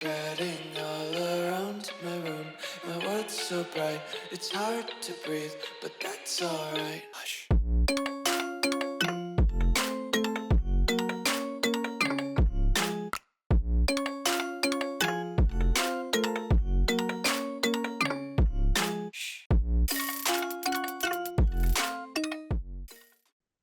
Spreading all around my room, my world's so bright, it's hard to breathe, but that's alright. Hush.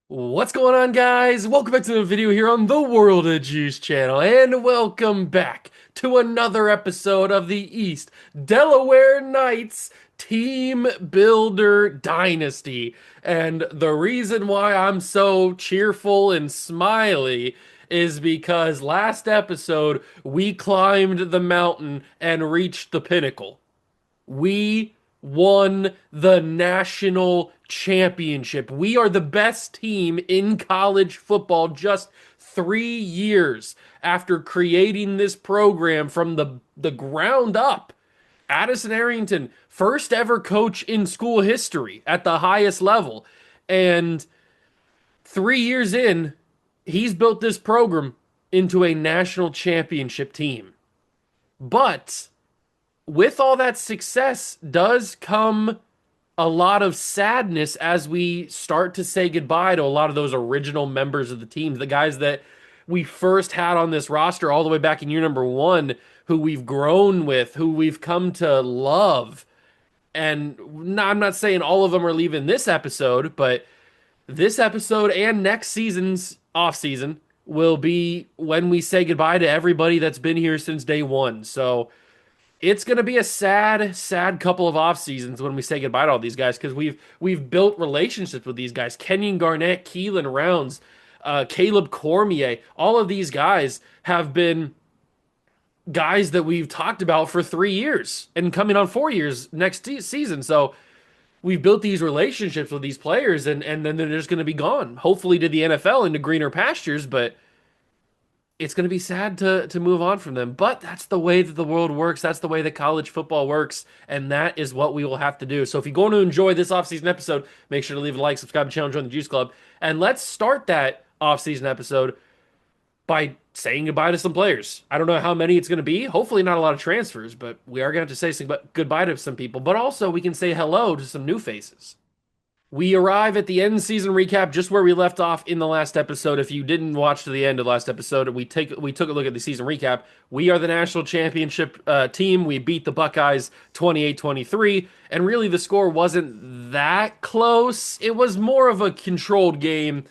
What's going on, guys? Welcome back to the video here on the World of Juice channel, and welcome back to another episode of the East Delaware Knights Team Builder Dynasty. And the reason why I'm so cheerful and smiley is because last episode we climbed the mountain and reached the pinnacle. We won the national championship. We are the best team in college football just 3 years after creating this program from the ground up. Addison Arrington, first ever coach in school history at the highest level. And 3 years in, he's built this program into a national championship team. But with all that success does come a lot of sadness as we start to say goodbye to a lot of those original members of the team, the guys that we first had on this roster all the way back in year number one, who we've grown with, who we've come to love. And I'm not saying all of them are leaving this episode, but this episode and next season's off season will be when we say goodbye to everybody that's been here since day one. So it's going to be a sad couple of off seasons when we say goodbye to all these guys, because we've built relationships with these guys. Kenyon Garnett, Keelan Rounds, Caleb Cormier, all of these guys have been guys that we've talked about for 3 years and coming on 4 years next season. So we've built these relationships with these players, and then they're just going to be gone, hopefully to the NFL, into greener pastures. But it's going to be sad to move on from them. But that's the way that the world works. That's the way that college football works. And that is what we will have to do. So if you're going to enjoy this offseason episode, make sure to leave a like, subscribe to the channel, join the Juice Club. And let's start that offseason episode by saying goodbye to some players. I don't know how many it's going to be. Hopefully not a lot of transfers, but we are going to have to say goodbye to some people. But also we can say hello to some new faces. We arrive at the end season recap just where we left off in the last episode. If you didn't watch to the end of the last episode, we took a look at the season recap. We are the national championship team. We beat the Buckeyes 28-23, and really the score wasn't that close. It was more of a controlled game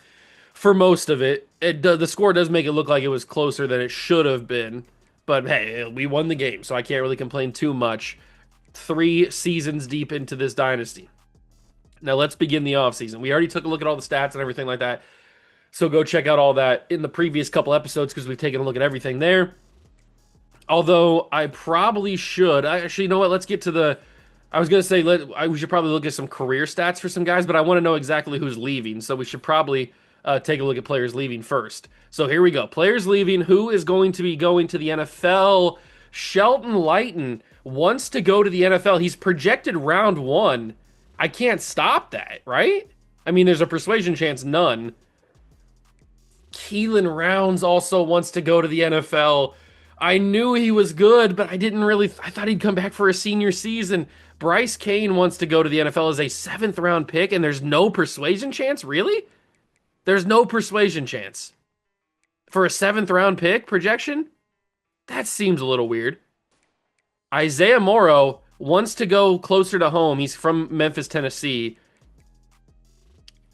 for most of it. The score does make it look like it was closer than it should have been, but hey, we won the game, so I can't really complain too much. 3 seasons deep into this dynasty. Now let's begin the offseason. We already took a look at all the stats and everything like that. So go check out all that in the previous couple episodes, because we've taken a look at everything there. Although I probably should. Actually, you know what? Let's get to the... I was going to say we should probably look at some career stats for some guys, but I want to know exactly who's leaving. So we should probably take a look at players leaving first. So here we go. Players leaving. Who is going to be going to the NFL? Shelton Lighton wants to go to the NFL. He's projected round 1. I can't stop that, right? I mean, there's a persuasion chance, none. Keelan Rounds also wants to go to the NFL. I knew he was good, but I thought he'd come back for a senior season. Bryce Kane wants to go to the NFL as a 7th round pick, and there's no persuasion chance? Really? There's no persuasion chance for a 7th round pick projection? That seems a little weird. Isaiah Morrow wants to go closer to home. He's from Memphis, Tennessee.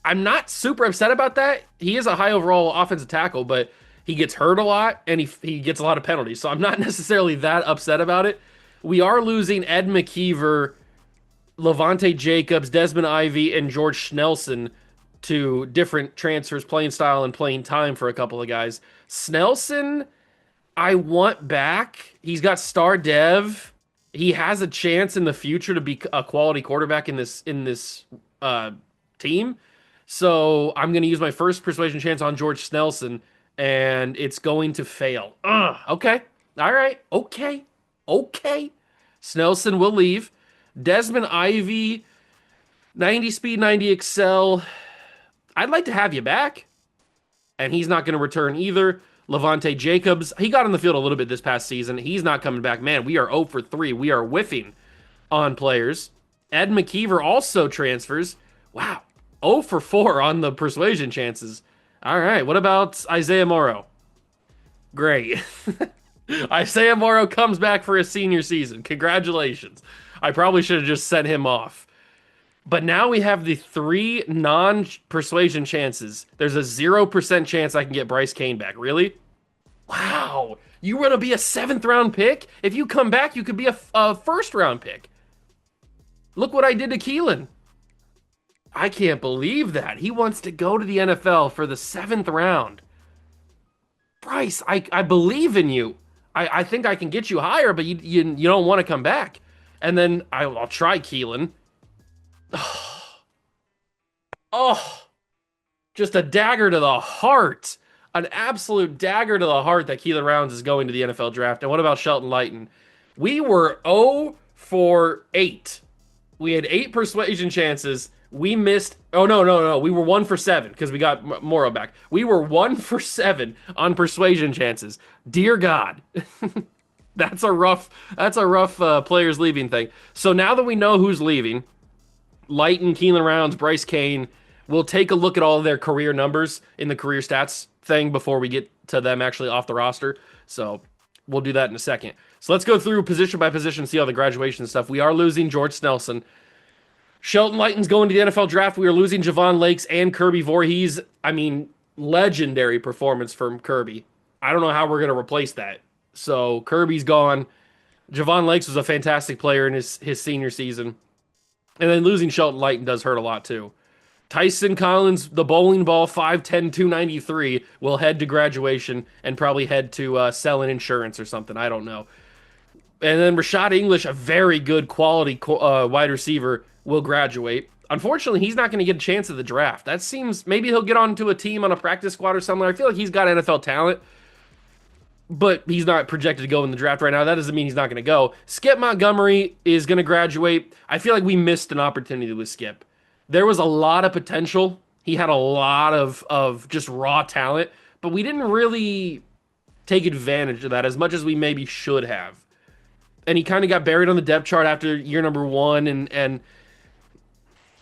I'm not super upset about that. He is a high overall offensive tackle, but he gets hurt a lot, and he gets a lot of penalties. So I'm not necessarily that upset about it. We are losing Ed McKeever, Levante Jacobs, Desmond Ivey, and George Snelson to different transfers, playing style and playing time for a couple of guys. Snelson, I want back. He's got star dev. He has a chance in the future to be a quality quarterback in this team. So I'm going to use my first persuasion chance on George Snelson, and it's going to fail. Okay. All right. Okay. Snelson will leave. Desmond Ivey, 90 speed, 90 excel. I'd like to have you back. And he's not going to return either. Levante Jacobs, he got on the field a little bit this past season. He's not coming back. Man, we are 0 for 3. We are whiffing on players. Ed McKeever also transfers. Wow. 0 for 4 on the persuasion chances. All right. What about Isaiah Morrow? Great. Isaiah Morrow comes back for his senior season. Congratulations. I probably should have just sent him off. But now we have the three non persuasion chances. There's a 0% chance I can get Bryce Kane back. Really? Wow. You want to be a seventh round pick? If you come back, you could be a first round pick. Look what I did to Keelan. I can't believe that. He wants to go to the NFL for the seventh round. Bryce, I believe in you. I think I can get you higher, but you don't want to come back. And then I'll try Keelan. Oh, just a dagger to the heart. An absolute dagger to the heart that Keelan Rounds is going to the NFL draft. And what about Shelton Lighton? We were 0 for 8. We had 8 persuasion chances. We missed. Oh, no. We were 1 for 7 because we got Morrow back. We were 1 for 7 on persuasion chances. Dear God. That's a rough players leaving thing. So now that we know who's leaving, Lighton, Keelan Rounds, Bryce Kane, we'll take a look at all of their career numbers in the career stats thing before we get to them actually off the roster. So we'll do that in a second. So let's go through position by position, see all the graduation stuff. We are losing George Snelson. Shelton Lighton's going to the NFL draft. We are losing Javon Lakes and Kirby Voorhees. I mean, legendary performance from Kirby. I don't know how we're going to replace that. So Kirby's gone. Javon Lakes was a fantastic player in his senior season. And then losing Shelton Lighton does hurt a lot too. Tyson Collins, the bowling ball, 5'10", 293, will head to graduation and probably head to selling insurance or something. I don't know. And then Rashad English, a very good quality wide receiver, will graduate. Unfortunately, he's not going to get a chance at the draft. That seems, maybe he'll get onto a team on a practice squad or something. I feel like he's got NFL talent, but he's not projected to go in the draft right now. That doesn't mean he's not going to go. Skip Montgomery is going to graduate. I feel like we missed an opportunity with Skip. There was a lot of potential. He had a lot of just raw talent, but we didn't really take advantage of that as much as we maybe should have. And he kind of got buried on the depth chart after year number 1, and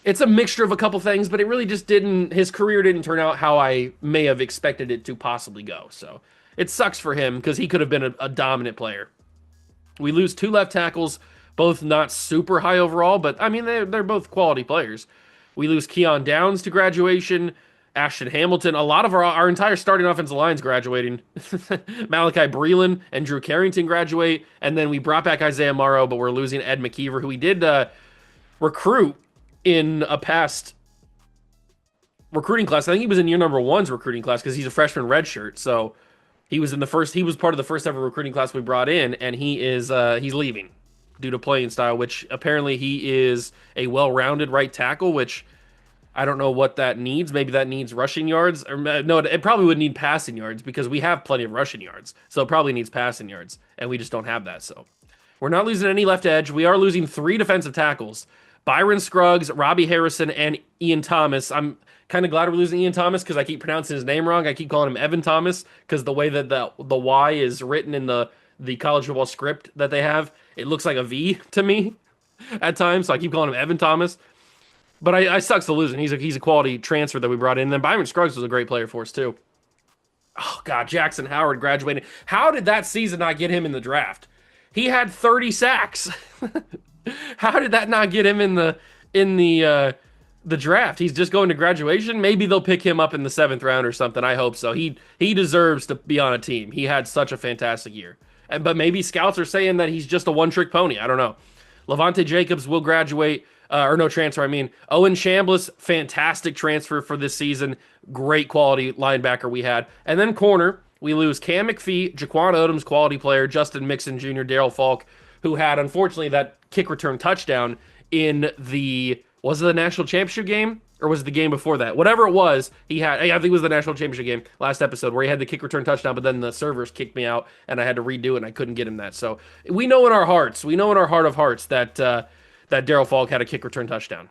it's a mixture of a couple things, but it really just didn't, his career didn't turn out how I may have expected it to possibly go. So it sucks for him because he could have been a dominant player. We lose 2 left tackles, both not super high overall, but I mean, they're both quality players. We lose Keon Downs to graduation, Ashton Hamilton. A lot of our entire starting offensive line's graduating. Malachi Breland and Drew Carrington graduate, and then we brought back Isaiah Morrow, but we're losing Ed McKeever, who we did recruit in a past recruiting class. I think he was in year number 1's recruiting class because he's a freshman redshirt. So he was part of the first ever recruiting class we brought in, and he's leaving due to playing style, which apparently he is a well-rounded right tackle, which I don't know what that needs. Maybe that needs rushing yards. Or no, it probably would need passing yards because we have plenty of rushing yards. So it probably needs passing yards, and we just don't have that. So we're not losing any left edge. We are losing 3 defensive tackles. Byron Scruggs, Robbie Harrison, and Ian Thomas. I'm kind of glad we're losing Ian Thomas because I keep pronouncing his name wrong. I keep calling him Evan Thomas because the way that the Y is written in the college football script that they have, it looks like a V to me at times. So I keep calling him Evan Thomas. But I sucks to losing. He's a quality transfer that we brought in. And then Byron Scruggs was a great player for us too. Oh God, Jackson Howard graduated. How did that season not get him in the draft? He had 30 sacks. How did that not get him in the draft? He's just going to graduation. Maybe they'll pick him up in the 7th round or something. I hope so. He deserves to be on a team. He had such a fantastic year. But maybe scouts are saying that he's just a one-trick pony. I don't know. Levante Jacobs will graduate. Or no transfer, I mean. Owen Chambliss, fantastic transfer for this season. Great quality linebacker we had. And then corner, we lose Cam McPhee, Jaquan Odoms, quality player, Justin Mixon Jr., Daryl Falk, who had, unfortunately, that kick return touchdown in was it the national championship game? Or was it the game before that? Whatever it was, I think it was the national championship game last episode where he had the kick return touchdown, but then the servers kicked me out and I had to redo it and I couldn't get him that. So we know in our heart of hearts that Daryl Falk had a kick return touchdown.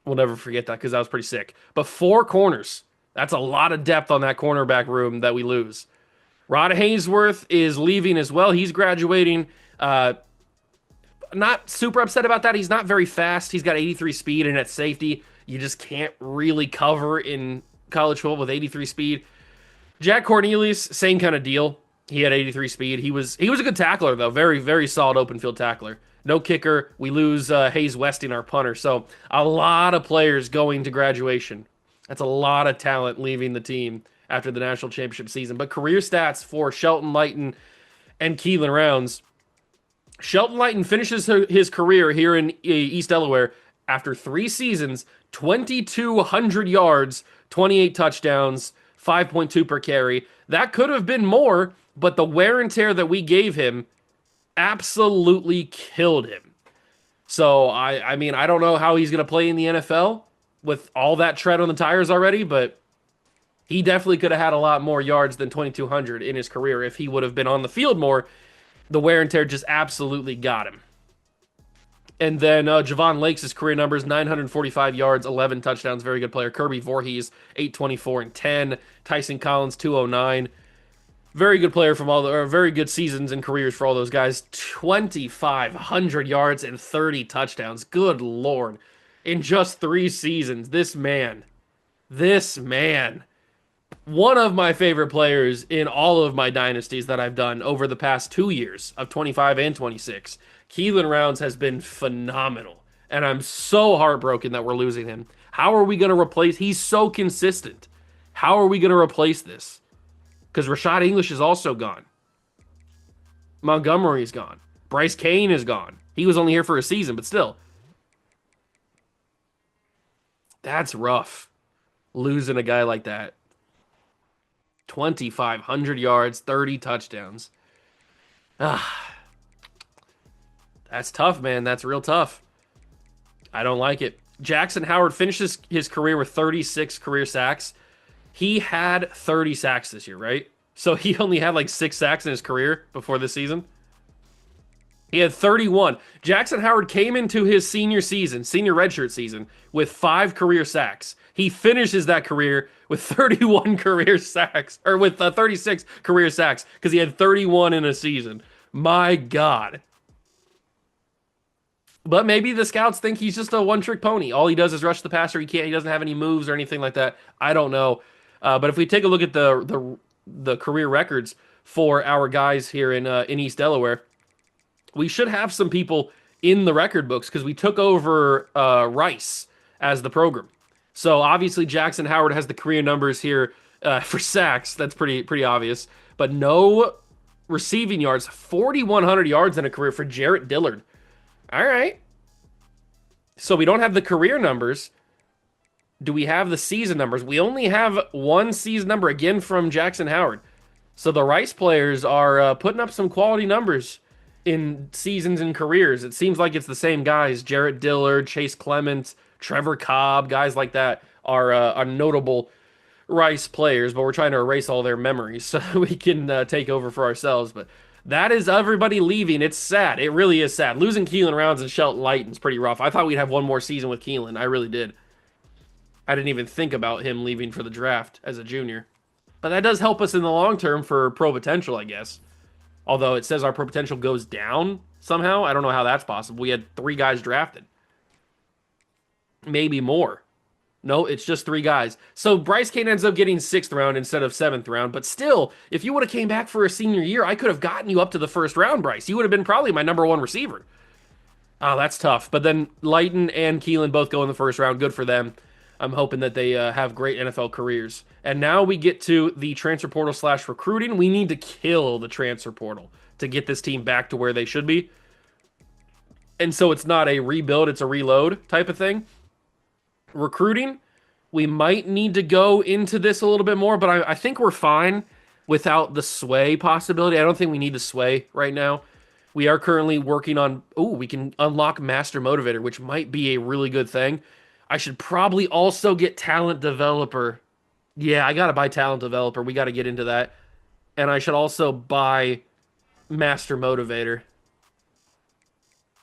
We'll never forget that because that was pretty sick. But 4 corners. That's a lot of depth on that cornerback room that we lose. Rod Haynesworth is leaving as well. He's graduating. Not super upset about that. He's not very fast. He's got 83 speed, and at safety, you just can't really cover in college football with 83 speed. Jack Cornelius, same kind of deal. He had 83 speed. He was a good tackler though, very very solid open field tackler. No kicker. We lose Hayes Westing, our punter. So a lot of players going to graduation. That's a lot of talent leaving the team after the national championship season. But career stats for Shelton Lighton and Keelan Rounds. Shelton Lighton finishes his career here in East Delaware after 3 seasons, 2,200 yards, 28 touchdowns, 5.2 per carry. That could have been more, but the wear and tear that we gave him absolutely killed him. So, I mean, I don't know how he's going to play in the NFL with all that tread on the tires already, but he definitely could have had a lot more yards than 2,200 in his career if he would have been on the field more. The wear and tear just absolutely got him. And then Javon Lakes' career numbers, 945 yards, 11 touchdowns, very good player. Kirby Voorhees, 824 and 10. Tyson Collins, 209. Very good player from very good seasons and careers for all those guys. 2,500 yards and 30 touchdowns. Good Lord. In just 3 seasons, this man, one of my favorite players in all of my dynasties that I've done over the past 2 years of 25 and 26. Keelan Rounds has been phenomenal, and I'm so heartbroken that we're losing him. How are we going to replace? He's so consistent. How are we going to replace this? Because Rashad English is also gone. Montgomery's gone. Bryce Kane is gone. He was only here for a season, but still. That's rough. Losing a guy like that. 2,500 yards, 30 touchdowns. That's tough, man. That's real tough. I don't like it. Jackson Howard finishes his career with 36 career sacks. He had 30 sacks this year, right? So he only had like 6 sacks in his career before this season. He had 31. Jackson Howard came into his senior redshirt season, with 5 career sacks. He finishes that career with 31 career sacks, or with 36 career sacks, because he had 31 in a season. My God. But maybe the scouts think he's just a one-trick pony. All he does is rush the passer. He doesn't have any moves or anything like that. I don't know. But if we take a look at the career records for our guys here in East Delaware, we should have some people in the record books because we took over Rice as the program. So obviously Jackson Howard has the career numbers here for sacks. That's pretty obvious. But no receiving yards. 4,100 yards in a career for Jarrett Dillard. All right. So we don't have the career numbers. Do we have the season numbers? We only have one season number again from Jackson Howard. So the Rice players are putting up some quality numbers in seasons and careers. It seems like it's the same guys. Jarrett Dillard, Chase Clements, Trevor Cobb, guys like that are notable Rice players, but we're trying to erase all their memories so we can take over for ourselves. But that is everybody leaving. It's sad. It really is sad. Losing Keelan Rounds and Shelton Lighton's pretty rough. I thought we'd have one more season with Keelan. I really did. I didn't even think about him leaving for the draft as a junior. But that does help us in the long term for pro potential, I guess. Although it says our pro potential goes down somehow. I don't know how that's possible. We had 3 guys drafted. Maybe more. No, it's just 3 guys. So Bryce Kane ends up getting 6th round instead of 7th round. But still, if you would have came back for a senior year, I could have gotten you up to the 1st round, Bryce. You would have been probably my number 1 receiver. Oh, that's tough. But then Lighton and Keelan both go in the 1st round. Good for them. I'm hoping that they have great NFL careers. And now we get to the transfer portal / recruiting. We need to kill the transfer portal to get this team back to where they should be. And so it's not a rebuild, it's a reload type of thing. Recruiting, we might need to go into this a little bit more, but I think we're fine without the sway possibility. I don't think we need the sway right now. We are currently working on, we can unlock Master Motivator, which might be a really good thing. I should probably also get Talent Developer. Yeah, I got to buy Talent Developer. We got to get into that. And I should also buy Master Motivator.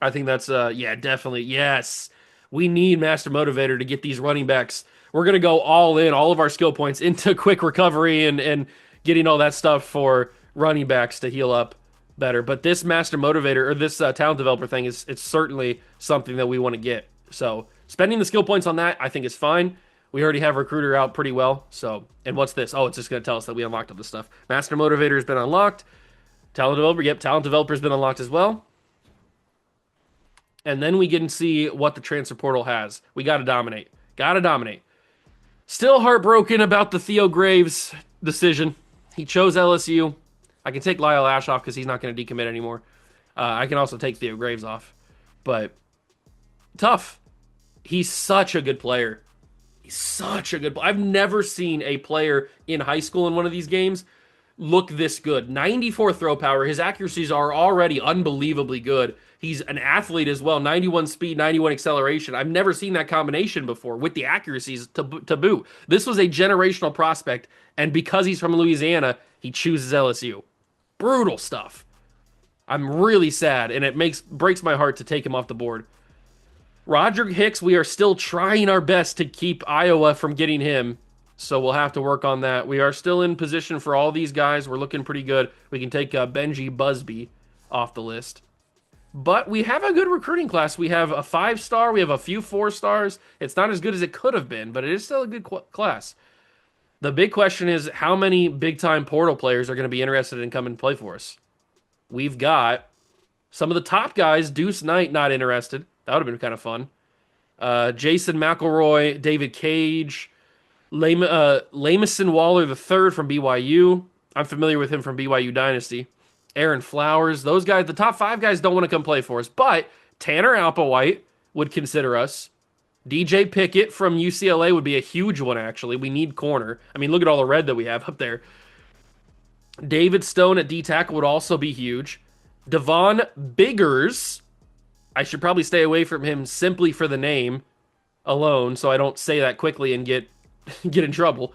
I think that's, definitely. Yes. We need Master Motivator to get these running backs. We're going to go all in, all of our skill points into quick recovery and getting all that stuff for running backs to heal up better. But this master motivator or this talent developer thing is it's certainly something that we want to get. So spending the skill points on that, I think is fine. We already have recruiter out pretty well. So, and what's this? Oh, it's just going to tell us that we unlocked all this stuff. Master motivator has been unlocked. Talent developer, yep, talent developer has been unlocked as well. And then we can see what the transfer portal has. We got to dominate. Got to dominate. Still heartbroken about the Theo Graves decision. He chose LSU. I can take Lyle Ash off because he's not going to decommit anymore. I can also take Theo Graves off. But tough. He's such a good player. He's such a good player. I've never seen a player in high school in one of these games look this good. 94 throw power. His accuracies are already unbelievably good. He's an athlete as well. 91 speed, 91 acceleration. I've never seen that combination before with the accuracies to boot. This was a generational prospect, and because he's from Louisiana, he chooses LSU. Brutal stuff. I'm really sad, and it breaks my heart to take him off the board. Roderick Hicks, we are still trying our best to keep Iowa from getting him, so we'll have to work on that. We are still in position for all these guys. We're looking pretty good. We can take Benji Busby off the list. But we have a good recruiting class. We have a 5-star. We have a few 4-stars. It's not as good as it could have been, but it is still a good class. The big question is how many big-time portal players are going to be interested in coming to play for us? We've got some of the top guys. Deuce Knight not interested. That would have been kind of fun. Jason McElroy, David Cage, Lamison Waller III from BYU. I'm familiar with him from BYU Dynasty. Aaron Flowers. Those guys, the top 5 guys don't want to come play for us. But Tanner Applewhite would consider us. DJ Pickett from UCLA would be a huge one, actually. We need corner. I mean, look at all the red that we have up there. David Stone at D-tackle would also be huge. Devon Biggers. I should probably stay away from him simply for the name alone, so I don't say that quickly and get in trouble.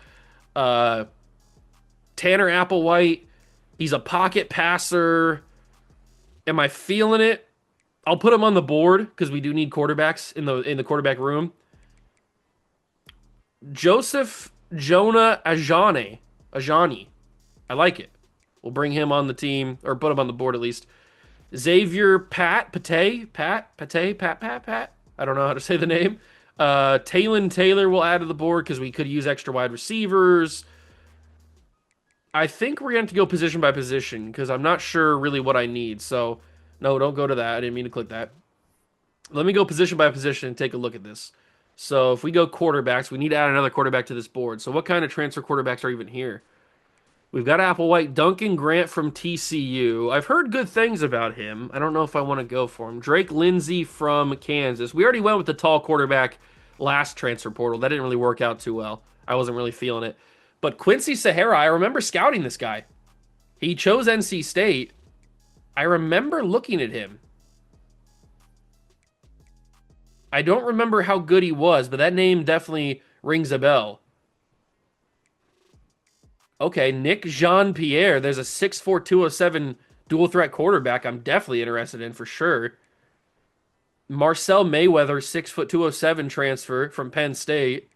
Tanner Applewhite, he's a pocket passer. Am I feeling it? I'll put him on the board because we do need quarterbacks in the quarterback room. Joseph Jonah Ajani. I like it. We'll bring him on the team, or put him on the board at least. Xavier Pat. I don't know how to say the name. Talon Taylor will add to the board because we could use extra wide receivers. I think we're going to go position by position because I'm not sure really what I need. So, no, don't go to that. I didn't mean to click that. Let me go position by position and take a look at this. So, if we go quarterbacks, we need to add another quarterback to this board. So, what kind of transfer quarterbacks are even here? We've got Applewhite, Duncan Grant from TCU. I've heard good things about him. I don't know if I want to go for him. Drake Lindsey from Kansas. We already went with the tall quarterback last transfer portal. That didn't really work out too well. I wasn't really feeling it. But Quincy Sahara, I remember scouting this guy. He chose NC State. I remember looking at him. I don't remember how good he was, but that name definitely rings a bell. Okay, Nick Jean-Pierre. There's a 6'4", 207 dual threat quarterback I'm definitely interested in for sure. Marcel Mayweather, 6', 207 transfer from Penn State.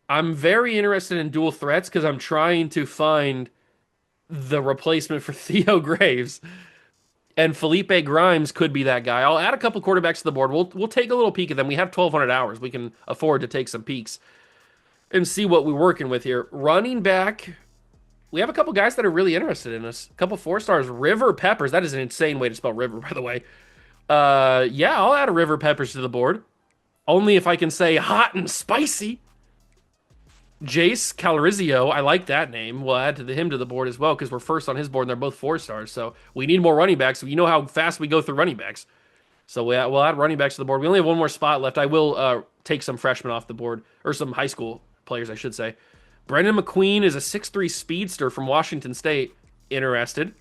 I'm very interested in dual threats because I'm trying to find the replacement for Theo Graves. And Felipe Grimes could be that guy. I'll add a couple quarterbacks to the board. We'll take a little peek at them. We have 1,200 hours. We can afford to take some peeks and see what we're working with here. Running back, we have a couple guys that are really interested in us. A couple 4-stars. River Peppers. That is an insane way to spell River, by the way. Yeah, I'll add a River Peppers to the board. Only if I can say hot and spicy. Jace Calorizio, I like that name. We'll add him to the board as well because we're first on his board and they're both 4-stars. So we need more running backs. You know how fast we go through running backs. So we'll add running backs to the board. We only have one more spot left. I will take some freshmen off the board, or some high school players, I should say. Brendan McQueen is a 6'3" speedster from Washington State. Interested.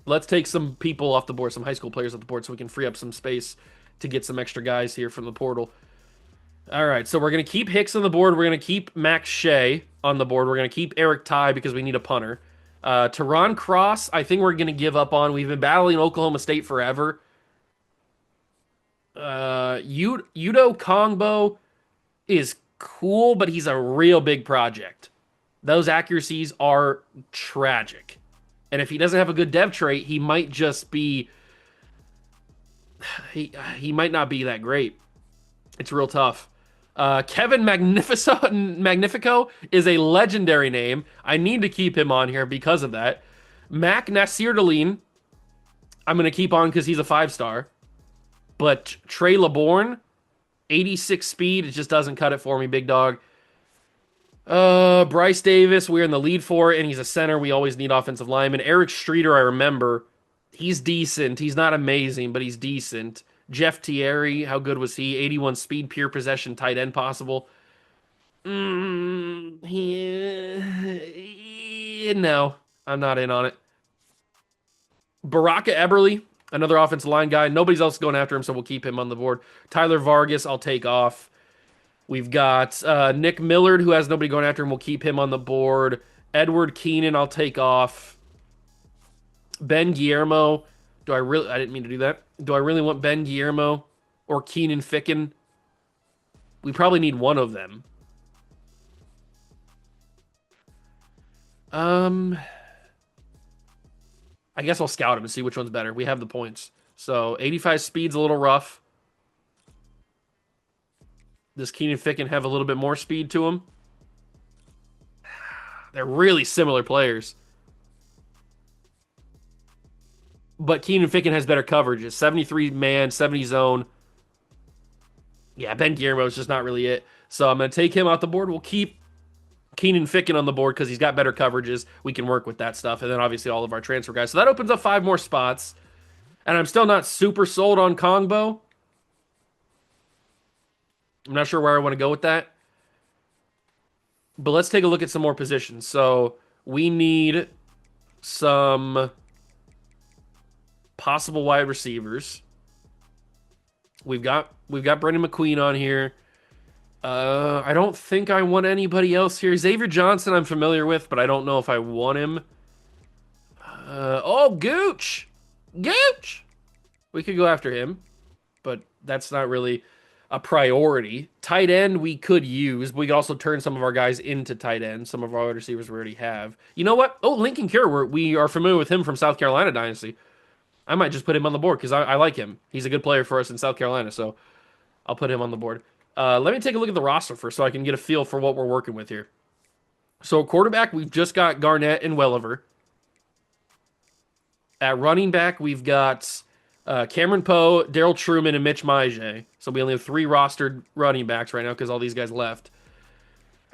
Let's take some people off the board, some high school players off the board, so we can free up some space to get some extra guys here from the portal. All right, so we're going to keep Hicks on the board. We're going to keep Max Shea on the board. We're going to keep Eric Ty because we need a punter. Teron Cross, I think we're going to give up on. We've been battling Oklahoma State forever. Udo Kongbo is cool, but he's a real big project. Those accuracies are tragic. And if he doesn't have a good dev trait, he might just be he might not be that great. It's real tough. Magnifico is a legendary name. I need to keep him on here because of that. Mac Nasir-Deline, I'm going to keep on because he's a 5-star. But Trey LeBourne, 86 speed, it just doesn't cut it for me, big dog. Bryce Davis, we're in the lead for, and he's a center. We always need offensive linemen. Eric Streeter, I remember. He's decent. He's not amazing, but he's decent. Jeff Thierry, how good was he? 81 speed, pure possession, tight end possible. No, I'm not in on it. Baraka Eberle, another offensive line guy. Nobody's else going after him, so we'll keep him on the board. Tyler Vargas, I'll take off. We've got Nick Millard, who has nobody going after him. We'll keep him on the board. Edward Keenan, I'll take off. Ben Guillermo. I didn't mean to do that. Do I really want Ben Guillermo or Keenan Ficken? We probably need one of them. I guess I'll scout him and see which one's better. We have the points. So 85 speed's a little rough. Does Keenan Ficken have a little bit more speed to him? They're really similar players. But Keenan Ficken has better coverages. 73 man, 70 zone. Yeah, Ben Guillermo is just not really it. So I'm going to take him off the board. We'll keep Keenan Ficken on the board because he's got better coverages. We can work with that stuff. And then obviously all of our transfer guys. So that opens up 5 more spots. And I'm still not super sold on Kongbo. I'm not sure where I want to go with that. But let's take a look at some more positions. So we need some possible wide receivers. We've got Brendan McQueen on here. I don't think I want anybody else here. Xavier Johnson I'm familiar with, but I don't know if I want him. Gooch! Gooch! We could go after him, but that's not really a priority. Tight end we could use, but we could also turn some of our guys into tight end. Some of our wide receivers we already have. You know what? Oh, Lincoln Cure, we are familiar with him from South Carolina Dynasty. I might just put him on the board because I like him. He's a good player for us in South Carolina, so I'll put him on the board. Let me take a look at the roster first so I can get a feel for what we're working with here. So quarterback, we've just got Garnett and Welliver. At running back, we've got Cameron Poe, Daryl Truman, and Mitch Maije. So we only have 3 rostered running backs right now because all these guys left.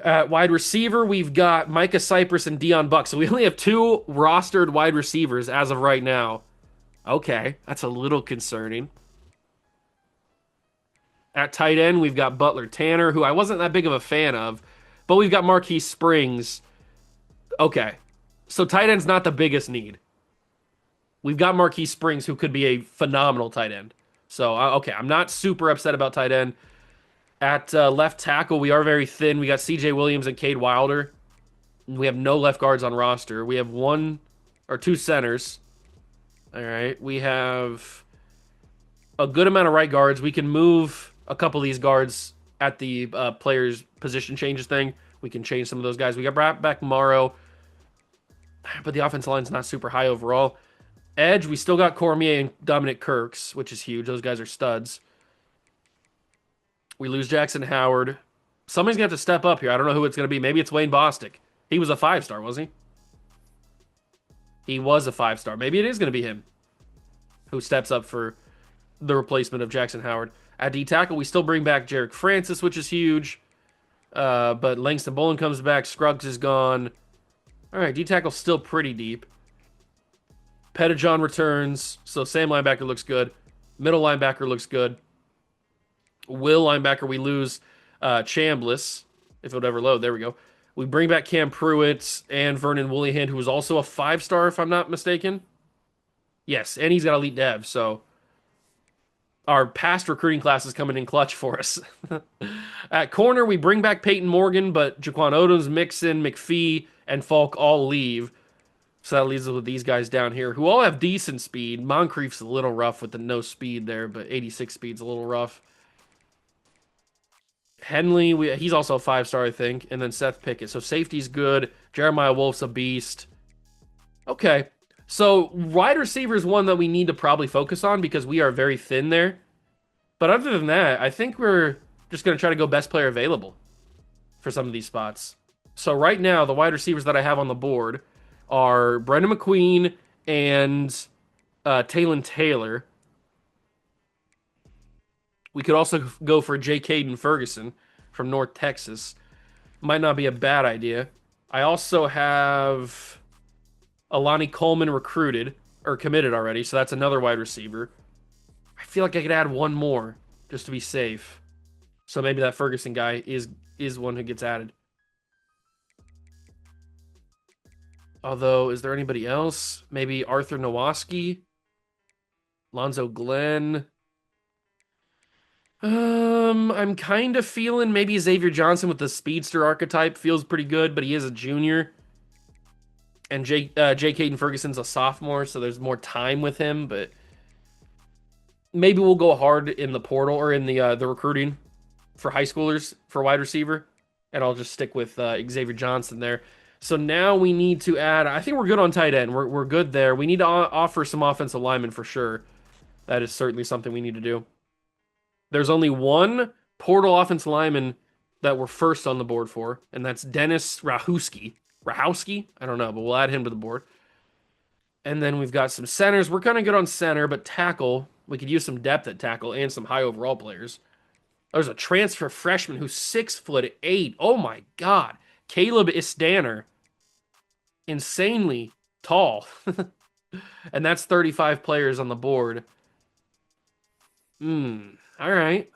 At wide receiver, we've got Micah Cypress and Deion Buck. So we only have 2 rostered wide receivers as of right now. Okay, that's a little concerning. At tight end, we've got Butler Tanner, who I wasn't that big of a fan of, but we've got Marquise Springs. Okay, so tight end's not the biggest need. We've got Marquise Springs, who could be a phenomenal tight end. So, okay, I'm not super upset about tight end. At left tackle, we are very thin. We got CJ Williams and Cade Wilder. We have no left guards on roster. We have 1 or 2 centers. All right, we have a good amount of right guards. We can move a couple of these guards at the players' position changes thing. We can change some of those guys. We got back Morrow, but the offensive line's not super high overall. Edge, we still got Cormier and Dominic Kirks, which is huge. Those guys are studs. We lose Jackson Howard. Somebody's going to have to step up here. I don't know who it's going to be. Maybe it's Wayne Bostic. He was a 5-star, wasn't he? He was a 5-star. Maybe it is going to be him who steps up for the replacement of Jackson Howard. At D-tackle, we still bring back Jarek Francis, which is huge. But Langston Bolin comes back. Scruggs is gone. All right, D-tackle's still pretty deep. Pettijohn returns, so Sam linebacker looks good. Middle linebacker looks good. Will linebacker, we lose Chambliss, if it would ever load. There we go. We bring back Cam Pruitt and Vernon Woollyhan, who was also a 5-star, if I'm not mistaken. Yes, and he's got elite dev, so our past recruiting class is coming in clutch for us. At corner, we bring back Peyton Morgan, but Jaquan Odoms, Mixon, McPhee, and Falk all leave. So that leaves us with these guys down here, who all have decent speed. Moncrief's a little rough with the no speed there, but 86 speed's a little rough. Henley, he's also a 5-star, I think. And then Seth Pickett. So safety's good. Jeremiah Wolf's a beast. Okay. So wide receiver is one that we need to probably focus on because we are very thin there. But other than that, I think we're just going to try to go best player available for some of these spots. So right now, the wide receivers that I have on the board are Brendan McQueen and Taylon Taylor. We could also go for J. Caden Ferguson from North Texas. Might not be a bad idea. I also have Alani Coleman recruited or committed already, so that's another wide receiver. I feel like I could add one more just to be safe. So maybe that Ferguson guy is one who gets added. Although, is there anybody else? Maybe Arthur Nowaski, Lonzo Glenn. I'm kind of feeling maybe Xavier Johnson with the speedster archetype feels pretty good, but he is a junior. And J. Caden Ferguson's a sophomore, so there's more time with him. But maybe we'll go hard in the portal or in the recruiting for high schoolers for wide receiver, and I'll just stick with Xavier Johnson there. So now we need to add. I think we're good on tight end. We're good there. We need to offer some offensive linemen for sure. That is certainly something we need to do. There's only one portal offensive lineman that we're first on the board for, and that's Dennis Rahowski. Rahowski? I don't know, but we'll add him to the board. And then we've got some centers. We're kind of good on center, but tackle, we could use some depth at tackle and some high overall players. There's a transfer freshman who's 6'8". Oh my God. Caleb Istaner. Insanely tall. And that's 35 players on the board. All right.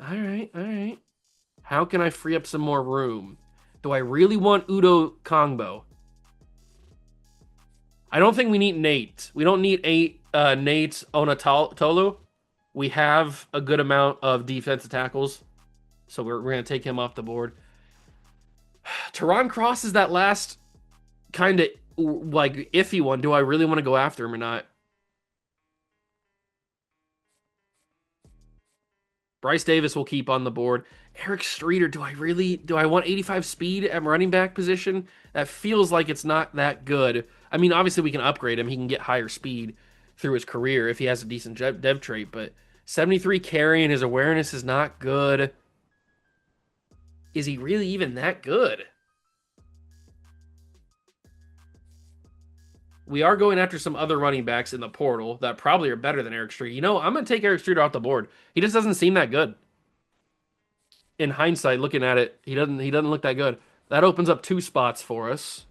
How can I free up some more room? Do I really want Udo Kongbo? I don't think we need Nate. We don't need Nate Onatolu. We have a good amount of defensive tackles, so we're going to take him off the board. Teron Cross is that last kind of like iffy one. Do I really want to go after him or not? Bryce Davis will keep on the board. Eric Streeter, do I want 85 speed at running back position? That feels like it's not that good. I mean, obviously we can upgrade him. He can get higher speed through his career if he has a decent dev trait, but 73 carry and his awareness is not good. Is he really even that good? We are going after some other running backs in the portal that probably are better than Eric Streeter. You know, I'm going to take Eric Streeter off the board. He just doesn't seem that good. In hindsight, looking at it, he doesn't look that good. That opens up 2 spots for us.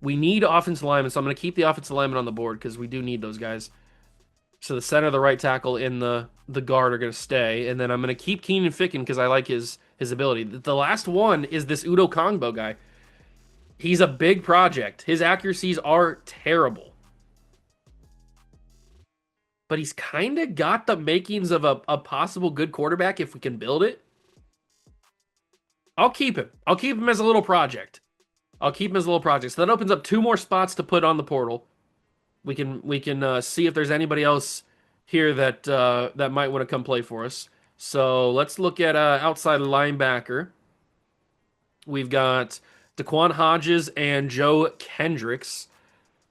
We need offensive linemen, so I'm going to keep the offensive linemen on the board because we do need those guys. So the center, the right tackle, and the guard are going to stay. And then I'm going to keep Keenan Ficken because I like his ability. The last one is this Udo Kongbo guy. He's a big project. His accuracies are terrible. But he's kind of got the makings of a possible good quarterback if we can build it. I'll keep him. I'll keep him as a little project. So that opens up 2 more spots to put on the portal. We can see if there's anybody else here that that might want to come play for us. So let's look at outside linebacker. We've got Daquan Hodges and Joe Kendricks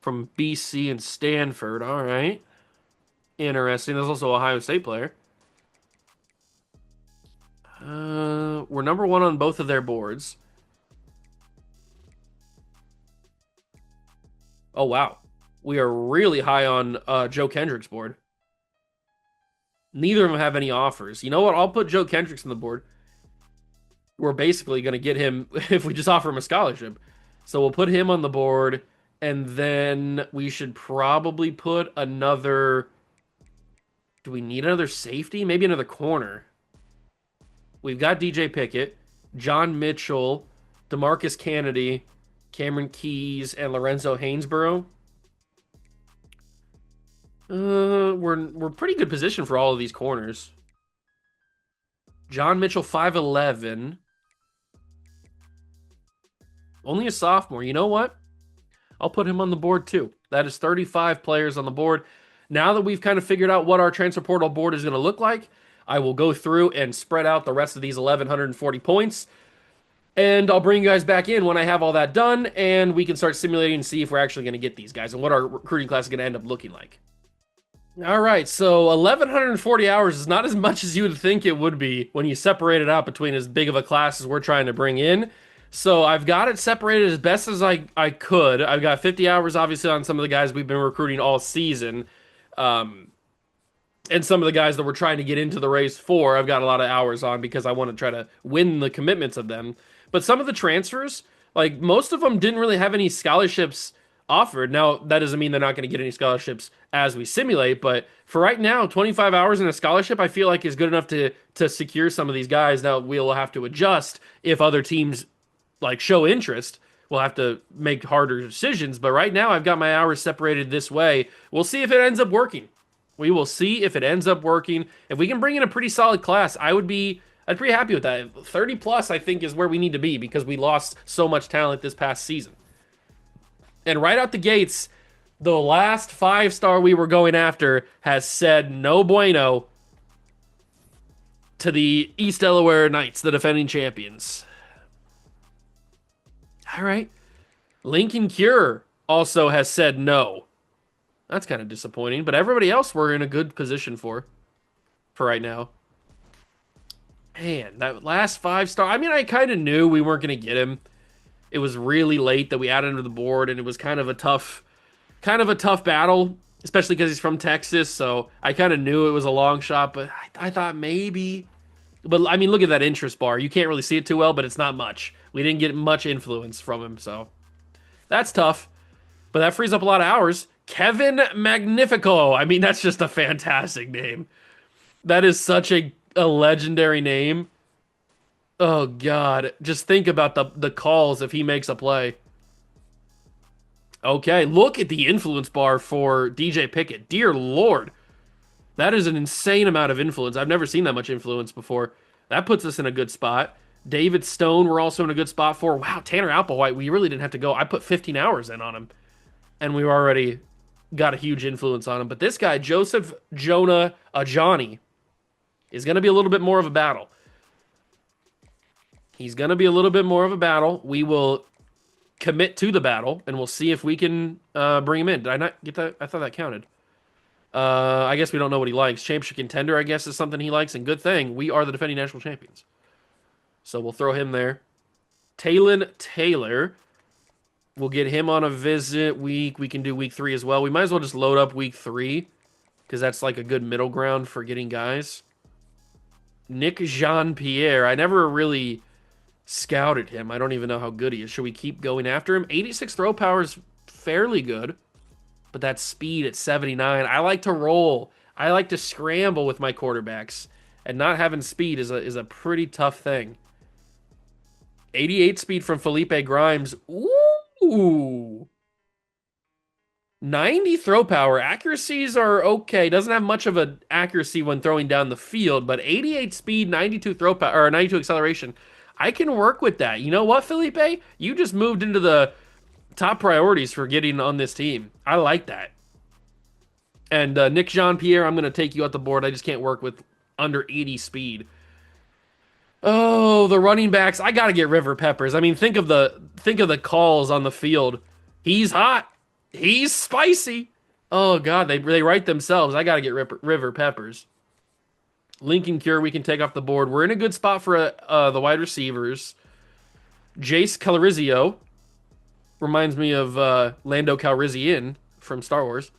from BC and Stanford. All right. Interesting. There's also an Ohio State player. We're number 1 on both of their boards. Oh, wow. We are really high on Joe Kendricks' board. Neither of them have any offers. You know what? I'll put Joe Kendricks on the board. We're basically going to get him if we just offer him a scholarship. So we'll put him on the board, and then we should probably put another... Do we need another safety? Maybe another corner. We've got DJ Pickett, John Mitchell, DeMarcus Kennedy, Cameron Keys, and Lorenzo Hainsborough. We're pretty good position for all of these corners. John Mitchell, 5'11". Only a sophomore. You know what? I'll put him on the board too. That is 35 players on the board. Now that we've kind of figured out what our transfer portal board is going to look like, I will go through and spread out the rest of these 1,140 points. And I'll bring you guys back in when I have all that done, and we can start simulating and see if we're actually going to get these guys and what our recruiting class is going to end up looking like. All right, so 1,140 hours is not as much as you would think it would be when you separate it out between as big of a class as we're trying to bring in. So I've got it separated as best as I could. I've got 50 hours, obviously, on some of the guys we've been recruiting all season. And some of the guys that we're trying to get into the race for, I've got a lot of hours on because I want to try to win the commitments of them. But some of the transfers, like most of them didn't really have any scholarships offered. Now, that doesn't mean they're not going to get any scholarships as we simulate, but for right now, 25 hours in a scholarship, I feel like is good enough to secure some of these guys. Now, we'll have to adjust if other teams like show interest. We'll have to make harder decisions, but right now I've got my hours separated this way. We'll see if it ends up working. We will see if it ends up working. If we can bring in a pretty solid class, I'd be pretty happy with that. 30 plus, I think, is where we need to be because we lost so much talent this past season. And right out the gates, the last 5-star we were going after has said no bueno to the East Delaware Knights, the defending champions. All right. Lincoln Cure also has said no. That's kind of disappointing, but everybody else we're in a good position for right now. Man, that last 5-star, I mean, I kind of knew we weren't going to get him. It was really late that we added him to the board, and it was kind of a tough battle, especially because he's from Texas, so I kind of knew it was a long shot, but I thought maybe. But, I mean, look at that interest bar. You can't really see it too well, but it's not much. We didn't get much influence from him, so that's tough. But that frees up a lot of hours. Kevin Magnifico. I mean, that's just a fantastic name. That is such a legendary name. Oh, God. Just think about the calls if he makes a play. Okay, look at the influence bar for DJ Pickett. Dear Lord. That is an insane amount of influence. I've never seen that much influence before. That puts us in a good spot. David Stone, we're also in a good spot for. Wow, Tanner Applewhite, we really didn't have to go. I put 15 hours in on him. And we already got a huge influence on him. But this guy, Joseph Jonah Ajani, is going to be a little bit more of a battle. He's going to be a little bit more of a battle. We will commit to the battle, and we'll see if we can bring him in. Did I not get that? I thought that counted. I guess we don't know what he likes. Championship contender, I guess, is something he likes, and good thing. We are the defending national champions. So we'll throw him there. Talon Taylor. We'll get him on a visit week. We can do week 3 as well. We might as well just load up week 3 because that's like a good middle ground for getting guys. Nick Jean-Pierre. I never really scouted him. I don't even know how good he is. Should we keep going after him? 86 throw power is fairly good, but that speed at 79. I like to roll. I like to scramble with my quarterbacks, and not having speed is a pretty tough thing. 88 speed from Felipe Grimes. Ooh. 90 throw power. Accuracies are okay. Doesn't have much of an accuracy when throwing down the field, but 88 speed, 92 throw power, or 92 acceleration. I can work with that. You know what, Felipe? You just moved into the top priorities for getting on this team. I like that. And Nick Jean-Pierre, I'm going to take you off the board. I just can't work with under 80 speed. Oh, the running backs. I got to get River Peppers. I mean, think of the calls on the field. He's hot. He's spicy. Oh, God, they write themselves. I got to get River Peppers. Lincoln Cure, we can take off the board. We're in a good spot for the wide receivers. Jace Calorizio reminds me of Lando Calrissian from Star Wars.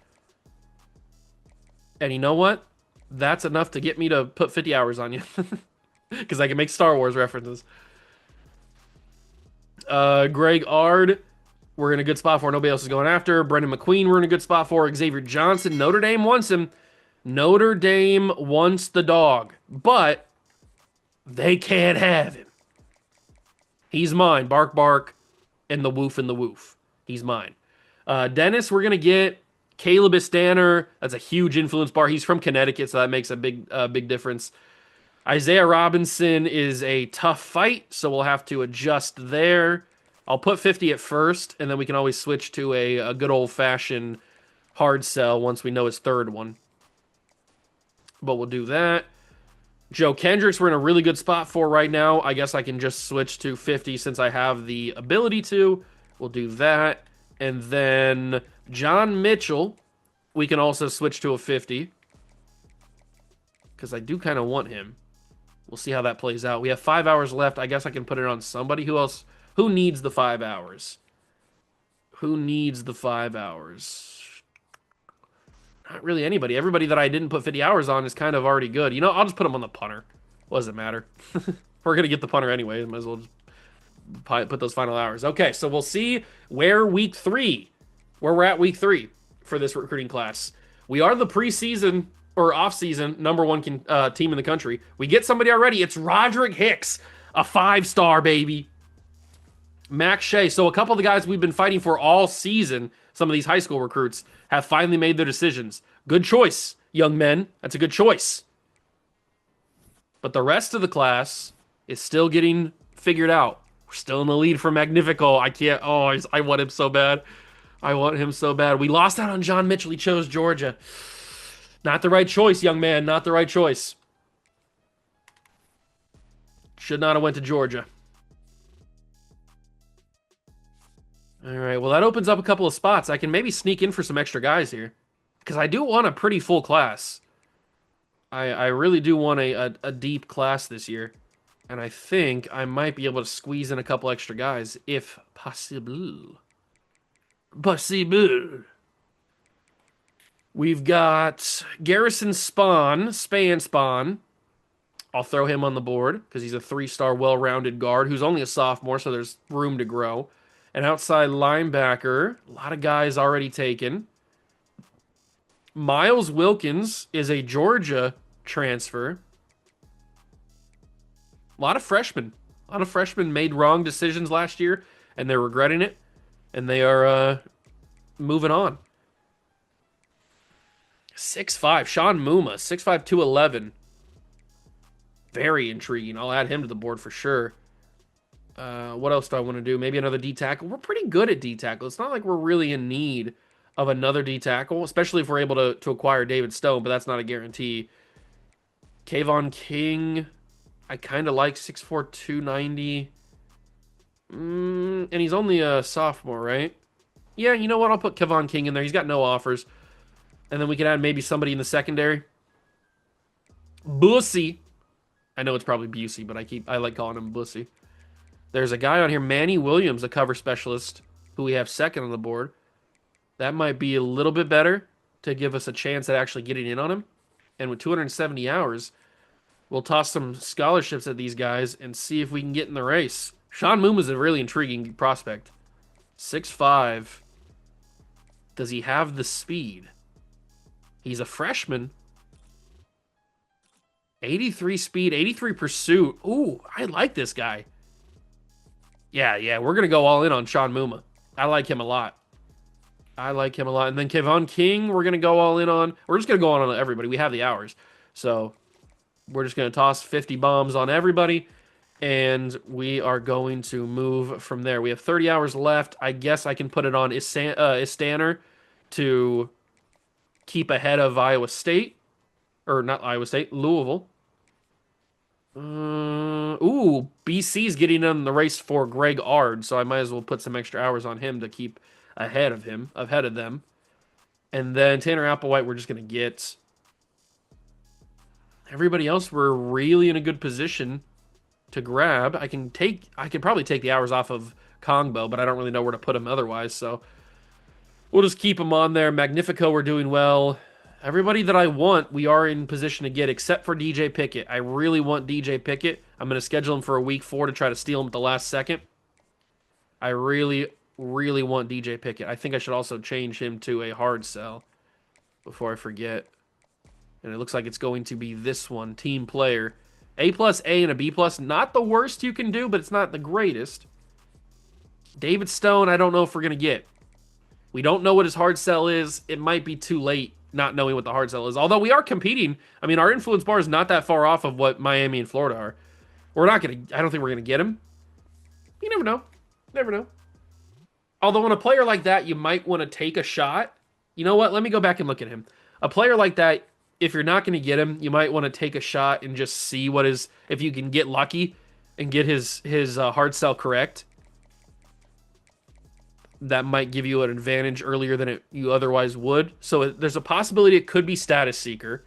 And you know what? That's enough to get me to put 50 hours on you. Because I can make Star Wars references. Greg Ard, we're in a good spot for. Nobody else is going after. Brendan McQueen, we're in a good spot for. Xavier Johnson, Notre Dame wants him. Notre Dame wants the dog. But they can't have him. He's mine. Bark, bark, and the woof. He's mine. Dennis, we're going to get Caleb Istanner. That's a huge influence bar. He's from Connecticut, so that makes a big difference. Isaiah Robinson is a tough fight, so we'll have to adjust there. I'll put 50 at first, and then we can always switch to a good old-fashioned hard sell once we know his third one. But we'll do that. Joe Kendricks, we're in a really good spot for right now. I guess I can just switch to 50 since I have the ability to. We'll do that. And then John Mitchell, we can also switch to a 50 because I do kind of want him. We'll see how that plays out. We have 5 hours left. I guess I can put it on somebody. Who else? Who needs the 5 hours? Who needs the 5 hours? Not really anybody. Everybody that I didn't put 50 hours on is kind of already good. You know, I'll just put them on the punter. What does it matter? We're going to get the punter anyway. Might as well just put those final hours. Okay, so we'll see where we're at week 3 for this recruiting class. We are the preseason or off-season #1 team in the country. We get somebody already. It's Roderick Hicks, a 5-star baby. Max Shea. So a couple of the guys we've been fighting for all season, some of these high school recruits, have finally made their decisions. Good choice, young men. That's a good choice. But the rest of the class is still getting figured out. We're still in the lead for Magnifico. I can't. Oh, I want him so bad. I want him so bad. We lost out on John Mitchell. He chose Georgia. Not the right choice, young man. Not the right choice. Should not have went to Georgia. All right, well, that opens up a couple of spots. I can maybe sneak in for some extra guys here. Because I do want a pretty full class. I really do want a deep class this year. And I think I might be able to squeeze in a couple extra guys, if possible. Possible. We've got Garrison Spawn. I'll throw him on the board because he's a 3-star well-rounded guard who's only a sophomore, so there's room to grow. An outside linebacker, a lot of guys already taken. Miles Wilkins is a Georgia transfer. A lot of freshmen. A lot of freshmen made wrong decisions last year, and they're regretting it, and they are moving on. 6'5", Sean Muma, 6'5", 211. Very intriguing. I'll add him to the board for sure. What else do I want to do? Maybe another D tackle. We're pretty good at D tackle. It's not like we're really in need of another D tackle, especially if we're able to acquire David Stone, but that's not a guarantee. Kayvon King, I kind of like 6'4", 290. And he's only a sophomore, right? Yeah, you know what? I'll put Kayvon King in there. He's got no offers. And then we can add maybe somebody in the secondary. Bussy. I know it's probably Busey, but I like calling him Bussy. There's a guy on here, Manny Williams, a cover specialist, who we have second on the board. That might be a little bit better to give us a chance at actually getting in on him. And with 270 hours, we'll toss some scholarships at these guys and see if we can get in the race. Sean Moon is a really intriguing prospect. 6'5". Does he have the speed? He's a freshman. 83 speed, 83 pursuit. Ooh, I like this guy. Yeah, we're going to go all in on Sean Muma. I like him a lot. And then Kayvon King, we're going to go all in on. We're just going to go on everybody. We have the hours. So we're just going to toss 50 bombs on everybody. And we are going to move from there. We have 30 hours left. I guess I can put it on Istaner to keep ahead of Iowa State. Or not Iowa State, Louisville. BC's getting in the race for Greg Ard, so I might as well put some extra hours on him to keep ahead of them. And then Tanner Applewhite, we're just going to get. Everybody else, we're really in a good position to grab. I can probably take the hours off of Kongbo, but I don't really know where to put him otherwise, so we'll just keep him on there. Magnifico, we're doing well. Everybody that I want, we are in position to get, except for DJ Pickett. I really want DJ Pickett. I'm going to schedule him for a week 4 to try to steal him at the last second. I really, really want DJ Pickett. I think I should also change him to a hard sell before I forget. And it looks like it's going to be this one, team player. A+, A, and a B+. Not the worst you can do, but it's not the greatest. David Stone, I don't know if we're going to get. We don't know what his hard sell is. It might be too late not knowing what the hard sell is. Although we are competing. I mean, our influence bar is not that far off of what Miami and Florida are. I don't think we're going to get him. You never know. Never know. Although on a player like that, you might want to take a shot. You know what? Let me go back and look at him. A player like that, if you're not going to get him, you might want to take a shot and just see what is, if you can get lucky and get his hard sell correct. That might give you an advantage earlier than you otherwise would. So there's a possibility it could be Status Seeker.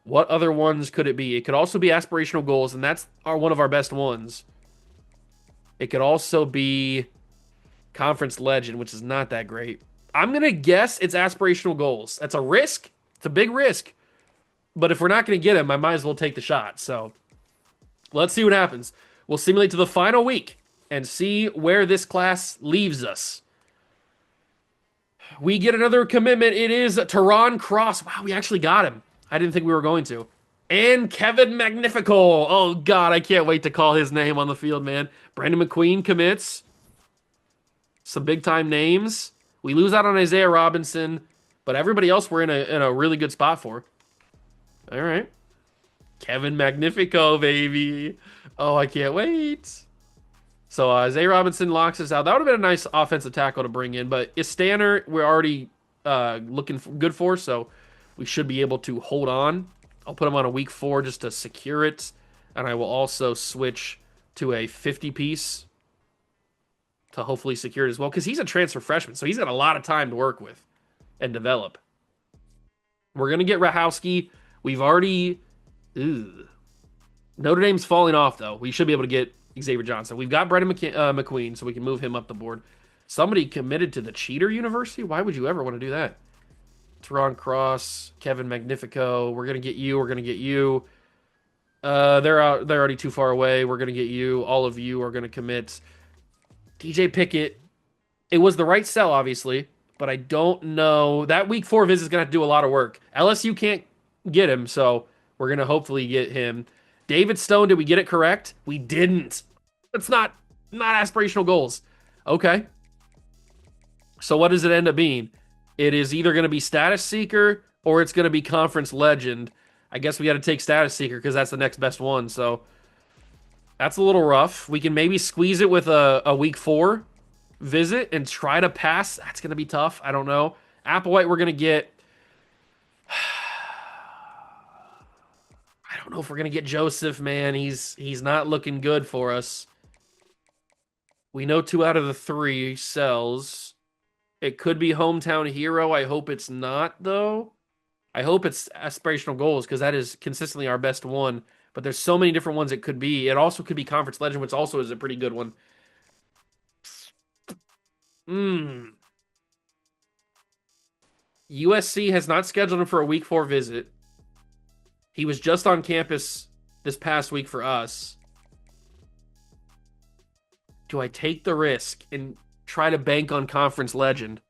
What other ones could it be? It could also be Aspirational Goals, and that's one of our best ones. It could also be Conference Legend, which is not that great. I'm going to guess it's Aspirational Goals. That's a risk. It's a big risk. But if we're not going to get him, I might as well take the shot. So let's see what happens. We'll simulate to the final week and see where this class leaves us. We get another commitment. It is Tehran Cross. Wow, we actually got him. I didn't think we were going to. And Kevin Magnifico. Oh, God, I can't wait to call his name on the field, man. Brandon McQueen commits. Some big-time names. We lose out on Isaiah Robinson, but everybody else we're in a really good spot for. All right. Kevin Magnifico, baby. Oh, I can't wait. So Isaiah Robinson locks us out. That would have been a nice offensive tackle to bring in, but Istaner we're already looking good for, so we should be able to hold on. I'll put him on a week 4 just to secure it, and I will also switch to a 50-piece to hopefully secure it as well, because he's a transfer freshman, so he's got a lot of time to work with and develop. We're going to get Rahowski. We've already... Notre Dame's falling off, though. We should be able to get Xavier Johnson. We've got Brendan McQueen, so we can move him up the board. Somebody committed to the Cheater University? Why would you ever want to do that? Teron Cross, Kevin Magnifico. We're going to get you. We're going to get you. They're already too far away. We're going to get you. All of you are going to commit. DJ Pickett. It was the right sell, obviously, but I don't know. That week 4 visit is going to have to do a lot of work. LSU can't get him, so we're going to hopefully get him. David Stone, did we get it correct? We didn't. It's not aspirational goals. Okay. So what does it end up being? It is either going to be Status Seeker or it's going to be Conference Legend. I guess we got to take Status Seeker because that's the next best one. So that's a little rough. We can maybe squeeze it with a week 4 visit and try to pass. That's going to be tough. I don't know. Applewhite, we're going to get... I don't know if we're going to get Joseph, man. He's not looking good for us. We know 2 out of the 3 sells. It could be Hometown Hero. I hope it's not, though. I hope it's Aspirational Goals because that is consistently our best one. But there's so many different ones it could be. It also could be Conference Legend, which also is a pretty good one. USC has not scheduled him for a week 4 visit. He was just on campus this past week for us. Do I take the risk and try to bank on Conference Legend?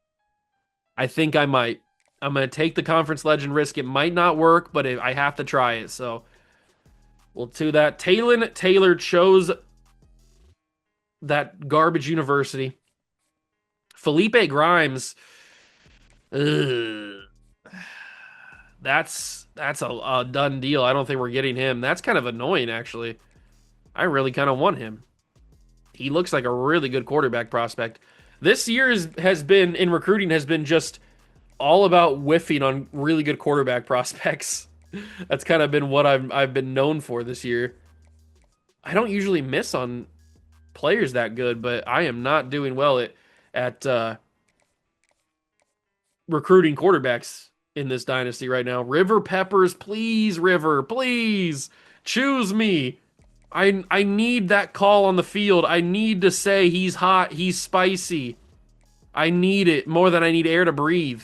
I think I might. I'm going to take the Conference Legend risk. It might not work, but I have to try it. So we'll do that. Talon Taylor chose that garbage university. Felipe Grimes. That's a done deal. I don't think we're getting him. That's kind of annoying, actually. I really kind of want him. He looks like a really good quarterback prospect. This year has been, in recruiting, has been just all about whiffing on really good quarterback prospects. That's kind of been what I've been known for this year. I don't usually miss on players that good, but I am not doing well at recruiting quarterbacks in this dynasty right now. River Peppers, please, River, please choose me. I need that call on the field. I need to say he's hot, he's spicy. I need it more than I need air to breathe.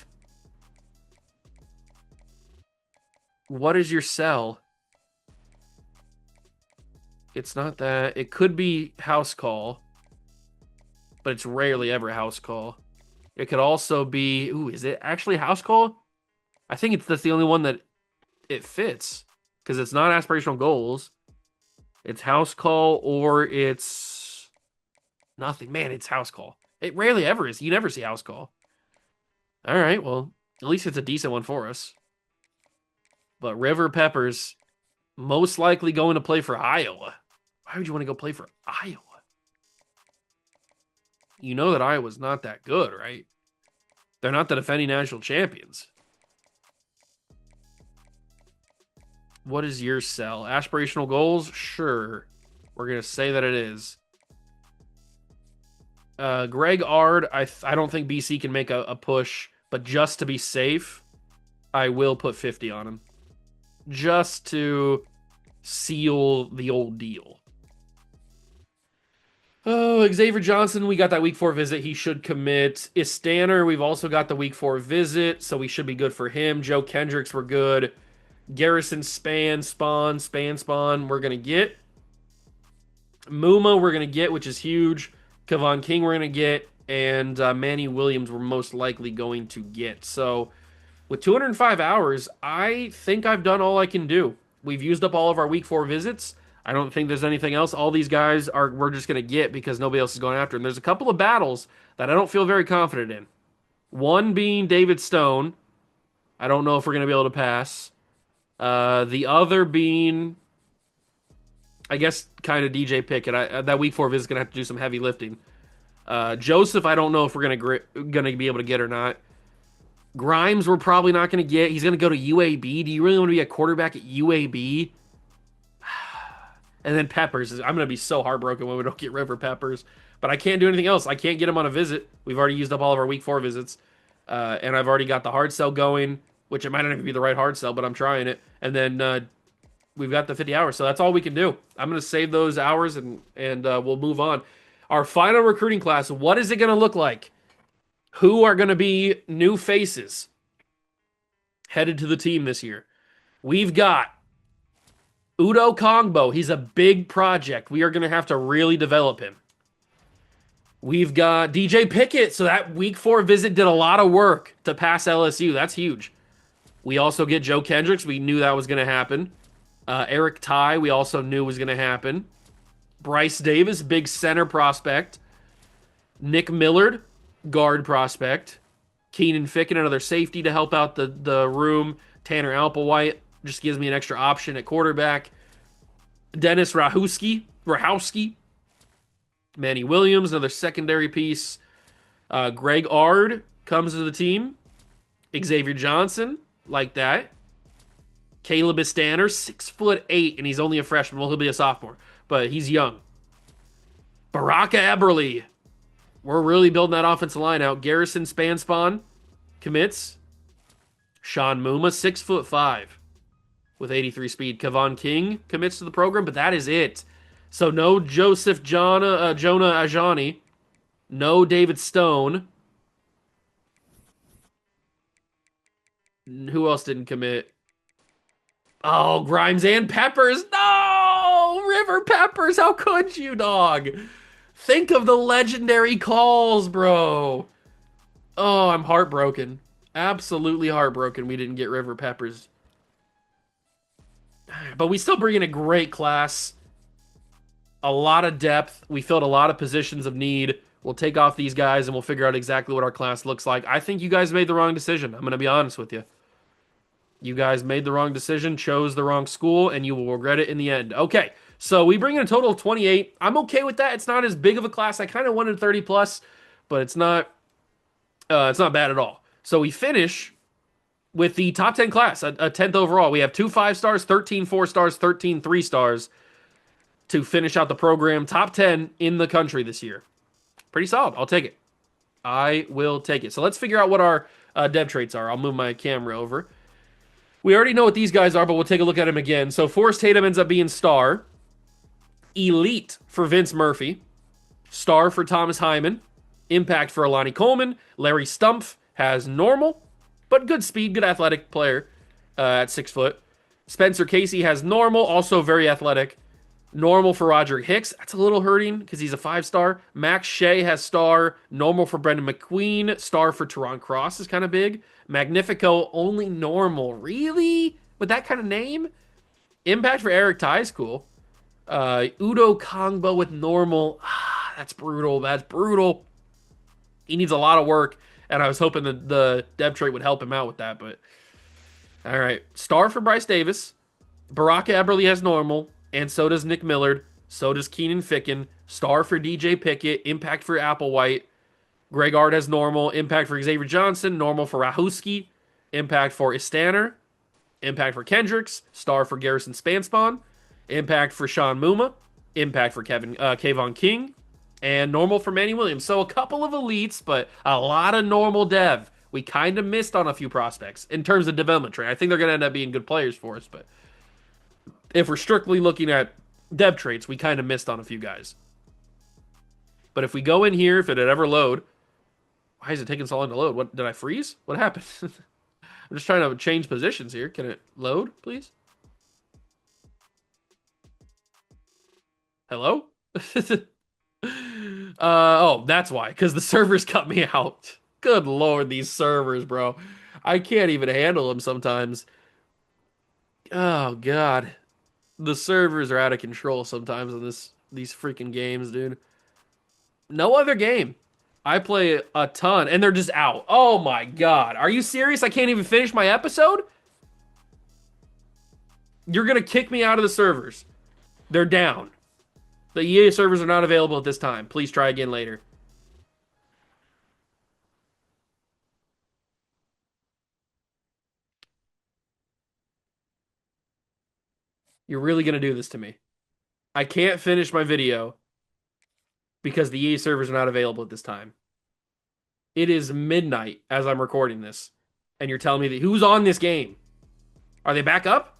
What is your sell? It's not that. It could be house call, but it's rarely ever house call. It could also be, is it actually house call? I think that's the only one that it fits because it's not aspirational goals. It's house call or it's nothing. Man, it's house call. It rarely ever is. You never see house call. All right, well, at least it's a decent one for us. But River Peppers, most likely going to play for Iowa. Why would you want to go play for Iowa? You know that Iowa's not that good, right? They're not the defending national champions. What is your sell? Aspirational goals? Sure. We're going to say that it is. Greg Ard, I don't think BC can make a push, but just to be safe, I will put 50 on him. Just to seal the old deal. Oh, Xavier Johnson, we got that week 4 visit. He should commit. Istander, we've also got the week 4 visit, so we should be good for him. Joe Kendricks, we're good. Garrison, Spawn, we're going to get. Muma, we're going to get, which is huge. Kevon King, we're going to get. And Manny Williams, we're most likely going to get. So, with 205 hours, I think I've done all I can do. We've used up all of our week 4 visits. I don't think there's anything else. All these guys we're just going to get because nobody else is going after them. There's a couple of battles that I don't feel very confident in. One being David Stone. I don't know if we're going to be able to pass. The other being, I guess, kind of DJ Pickett. That week 4 visit is going to have to do some heavy lifting. Joseph, I don't know if we're going to be able to get or not. Grimes, we're probably not going to get. He's going to go to UAB. Do you really want to be a quarterback at UAB? And then Peppers. I'm going to be so heartbroken when we don't get River Peppers. But I can't do anything else. I can't get him on a visit. We've already used up all of our week 4 visits. And I've already got the hard sell going, which it might not even be the right hard sell, but I'm trying it. And then we've got the 50 hours. So that's all we can do. I'm going to save those hours and we'll move on. Our final recruiting class, what is it going to look like? Who are going to be new faces headed to the team this year? We've got Udo Kongbo. He's a big project. We are going to have to really develop him. We've got DJ Pickett. So that week 4 visit did a lot of work to pass LSU. That's huge. We also get Joe Kendricks. We knew that was going to happen. Eric Ty, we also knew was going to happen. Bryce Davis, big center prospect. Nick Millard, guard prospect. Keenan Ficken, another safety to help out the room. Tanner Applewhite just gives me an extra option at quarterback. Dennis Rahowski. Manny Williams, another secondary piece. Greg Ard comes to the team. Xavier Johnson, like that. Caleb Istander, 6'8", and he's only a freshman. Well, he'll be a sophomore, but he's young. Baraka Eberle. We're really building that offensive line out. Garrison Spawn commits. Sean Muma, 6'5", with 83 speed. Kevon King commits to the program, but that is it. So no Jonah Ajani. No David Stone. Who else didn't commit? Oh, Grimes and Peppers. No! River Peppers, how could you, dog? Think of the legendary calls, bro. Oh, I'm heartbroken. Absolutely heartbroken we didn't get River Peppers. But we still bring in a great class. A lot of depth. We filled a lot of positions of need. We'll take off these guys and we'll figure out exactly what our class looks like. I think you guys made the wrong decision. I'm going to be honest with you. You guys made the wrong decision, chose the wrong school, and you will regret it in the end. Okay, so we bring in a total of 28. I'm okay with that. It's not as big of a class. I kind of wanted 30 plus, but it's not bad at all. So we finish with the top 10 class, a 10th overall. We have 2 5-stars, 13 4-stars, 13 3-stars to finish out the program. Top 10 in the country this year. Pretty solid. I'll take it. I will take it. So let's figure out what our dev traits are. I'll move my camera over. We already know what these guys are, but we'll take a look at them again. So Forrest Tatum ends up being star. Elite for Vince Murphy. Star for Thomas Hyman. Impact for Alani Coleman. Larry Stumpf has normal, but good speed, good athletic player at 6 foot. Spencer Casey has normal, also very athletic. Normal for Roger Hicks. That's a little hurting because he's a 5-star. Max Shea has star. Normal for Brendan McQueen. Star for Teron Cross is kind of big. Magnifico, only normal. Really? With that kind of name? Impact for Eric Ty is cool. Udo Kongbo with normal. That's brutal. That's brutal. He needs a lot of work, and I was hoping that the dev trait would help him out with that, but all right. Star for Bryce Davis. Baraka Eberle has normal, and so does Nick Millard. So does Keenan Ficken. Star for DJ Pickett. Impact for Applewhite. Greg Ard has normal. Impact for Xavier Johnson. Normal for Rahowski. Impact for Istander. Impact for Kendricks, star for Garrison Spanspawn, impact for Sean Muma, impact for Kayvon King, and normal for Manny Williams. So a couple of elites, but a lot of normal dev. We kind of missed on a few prospects in terms of development trade. I think they're going to end up being good players for us, but if we're strictly looking at dev traits, we kind of missed on a few guys. But if we go in here, if it had ever load, why is it taking so long to load? What did I freeze? What happened? I'm just trying to change positions here. Can it load, please? Hello? Oh, that's why. Because the servers cut me out. Good lord, these servers, bro. I can't even handle them sometimes. Oh god, the servers are out of control sometimes in these freaking games, dude. No other game. I play a ton, and they're just out. Oh my god, are you serious? I can't even finish my episode? You're gonna kick me out of the servers. They're down. The EA servers are not available at this time. Please try again later. You're really gonna do this to me. I can't finish my video because the EA servers are not available at this time. It is midnight as I'm recording this, and you're telling me that who's on this game? Are they back up?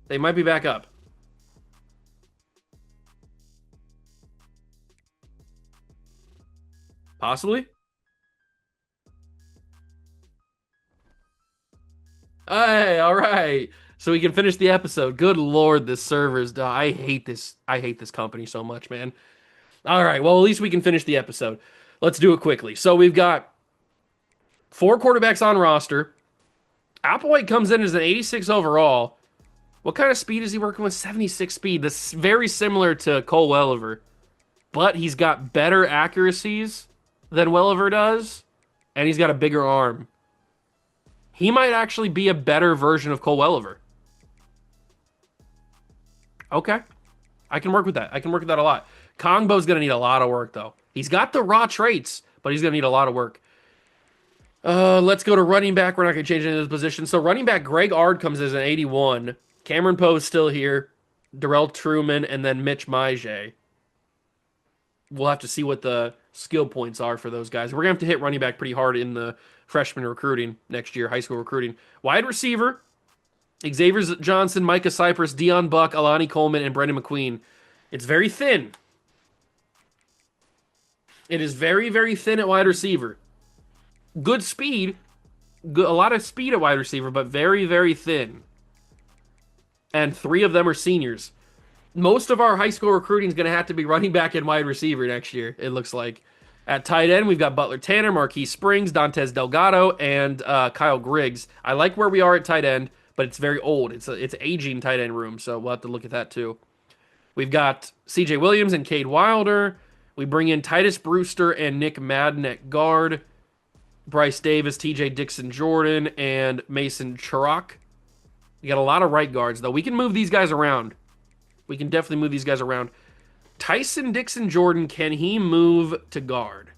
They might be back up. Possibly. Hey, all right. So we can finish the episode. Good lord, this server's done. I hate this. I hate this company so much, man. All right. Well, at least we can finish the episode. Let's do it quickly. So we've got four quarterbacks on roster. Applewhite comes in as an 86 overall. What kind of speed is he working with? 76 speed. That's very similar to Cole Welliver, but he's got better accuracies than Welliver does, and he's got a bigger arm. He might actually be a better version of Cole Welliver. Okay. I can work with that. I can work with that a lot. Kongbo's going to need a lot of work, though. He's got the raw traits, but he's going to need a lot of work. Let's go to running back. We're not going to change any of those positions. So running back, Greg Ard comes as an 81. Cameron Poe's still here. Darrell Truman, and then Mitch Maije. We'll have to see what the skill points are for those guys. We're going to have to hit running back pretty hard in the freshman recruiting next year, high school recruiting. Wide receiver, Xavier Johnson, Micah Cypress, Dion Buck, Alani Coleman, and Brendan McQueen. It's very thin. It is very, very thin at wide receiver. Good speed, a lot of speed at wide receiver, but very, very thin. And three of them are seniors. Most of our high school recruiting is going to have to be running back and wide receiver next year, it looks like. At tight end, we've got Butler Tanner, Marquise Springs, Dantes Delgado, and Kyle Griggs. I like where we are at tight end, but it's very old. It's aging tight end room, so we'll have to look at that too. We've got C.J. Williams and Cade Wilder. We bring in Titus Brewster and Nick Madden at guard. Bryce Davis, T.J. Dixon Jordan, and Mason Chirac. We got a lot of right guards, though. We can move these guys around. We can definitely move these guys around. Tyson Dixon Jordan, can he move to guard?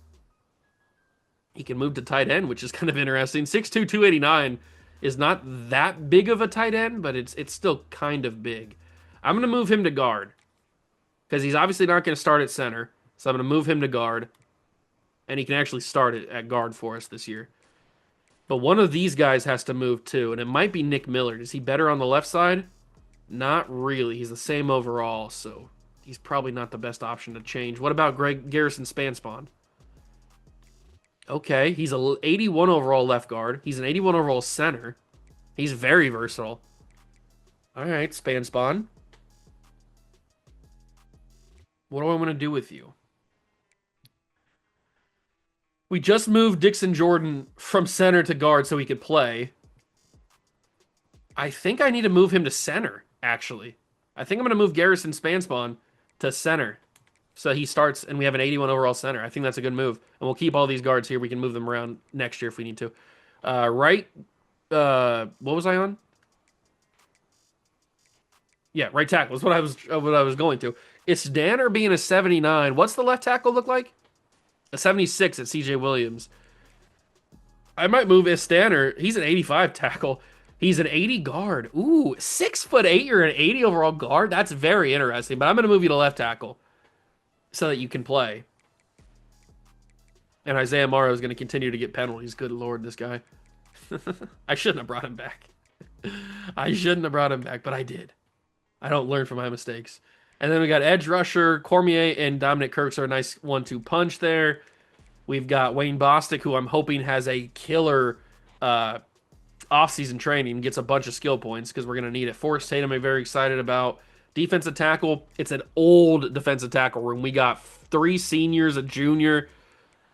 He can move to tight end, which is kind of interesting. 6'2", 289 is not that big of a tight end, but it's still kind of big. I'm going to move him to guard because he's obviously not going to start at center. So I'm going to move him to guard, and he can actually start at guard for us this year. But one of these guys has to move too, and it might be Nick Miller. Is he better on the left side? Not really. He's the same overall, so he's probably not the best option to change. What about Garrison Spanspawn? Okay, he's an 81 overall left guard. He's an 81 overall center. He's very versatile. All right, Spanspawn. What do I want to do with you? We just moved Dixon Jordan from center to guard so he could play. I think I need to move him to center, actually. I think I'm going to move Garrison Spanspawn to center. So he starts, and we have an 81 overall center. I think that's a good move. And we'll keep all these guards here. We can move them around next year if we need to. Right. What was I on? Yeah, right tackle is what I was going to. It's Danner being a 79. What's the left tackle look like? A 76 at CJ Williams. I might move Istander. He's an 85 tackle. He's an 80 guard. Ooh, 6'8", you're an 80 overall guard. That's very interesting. But I'm going to move you to left tackle so that you can play. And Isaiah Morrow is going to continue to get penalties. Good lord, this guy. I shouldn't have brought him back. I shouldn't have brought him back, but I did. I don't learn from my mistakes. And then we got edge rusher, Cormier and Dominic Kirks are a nice 1-2 punch there. We've got Wayne Bostic, who I'm hoping has a killer offseason training and gets a bunch of skill points because we're going to need it. Forrest Tatum, I'm very excited about. Defensive tackle, it's an old defensive tackle room. We got 3 seniors, a junior.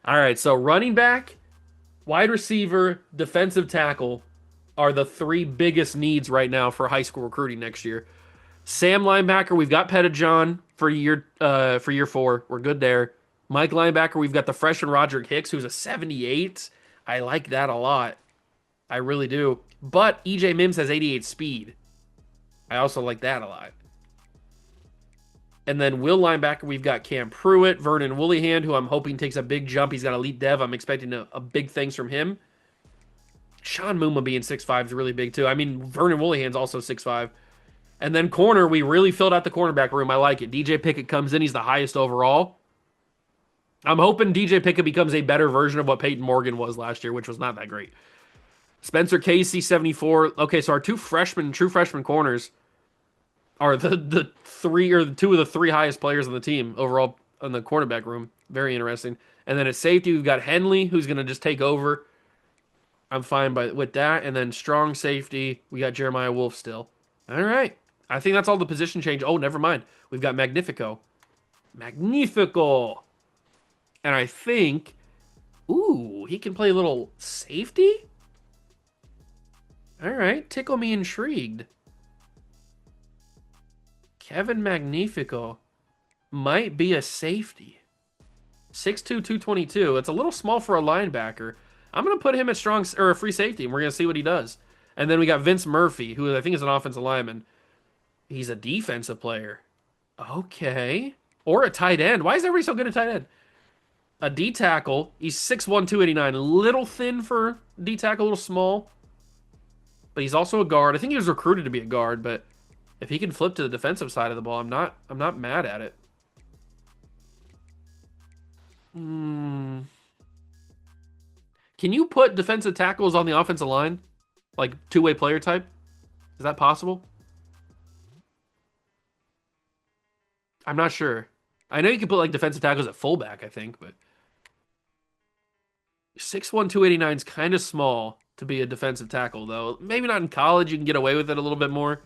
All right, so running back, wide receiver, defensive tackle are the 3 biggest needs right now for high school recruiting next year. Sam linebacker, we've got Pettijohn for year 4. We're good there. Mike linebacker, we've got the freshman Roderick Hicks, who's a 78. I like that a lot. I really do. But EJ Mims has 88 speed. I also like that a lot. And then will linebacker, we've got Cam Pruitt, Vernon Woollyhand, who I'm hoping takes a big jump. He's got elite dev. I'm expecting a big things from him. Sean Muma being 6'5 is really big too. I mean, Vernon Woollyhand's also 6'5. And then corner, we really filled out the cornerback room. I like it. DJ Pickett comes in. He's the highest overall. I'm hoping DJ Pickett becomes a better version of what Peyton Morgan was last year, which was not that great. Spencer Casey, 74. Okay, so our true freshman corners are the 3 or 2 of the 3 highest players on the team overall in the quarterback room. Very interesting. And then at safety, we've got Henley, who's going to just take over. I'm fine with that. And then strong safety, we got Jeremiah Wolf still. All right. I think that's all the position change. Oh, never mind. We've got Magnifico. Magnifico. And I think, ooh, he can play a little safety? All right. Tickle me intrigued. Kevin Magnifico might be a safety. 6'2", 222. It's a little small for a linebacker. I'm going to put him at strong or a free safety, and we're going to see what he does. And then we got Vince Murphy, who I think is an offensive lineman. He's a defensive player. Okay. Or a tight end. Why is everybody so good at tight end? A D tackle. He's 6'1", 289. A little thin for D tackle, a little small. But he's also a guard. I think he was recruited to be a guard, but if he can flip to the defensive side of the ball, I'm not mad at it. Can you put defensive tackles on the offensive line? Like two-way player type? Is that possible? I'm not sure. I know you can put like defensive tackles at fullback, I think, but 6'1", 289 is kind of small to be a defensive tackle, though. Maybe not in college. You can get away with it a little bit more.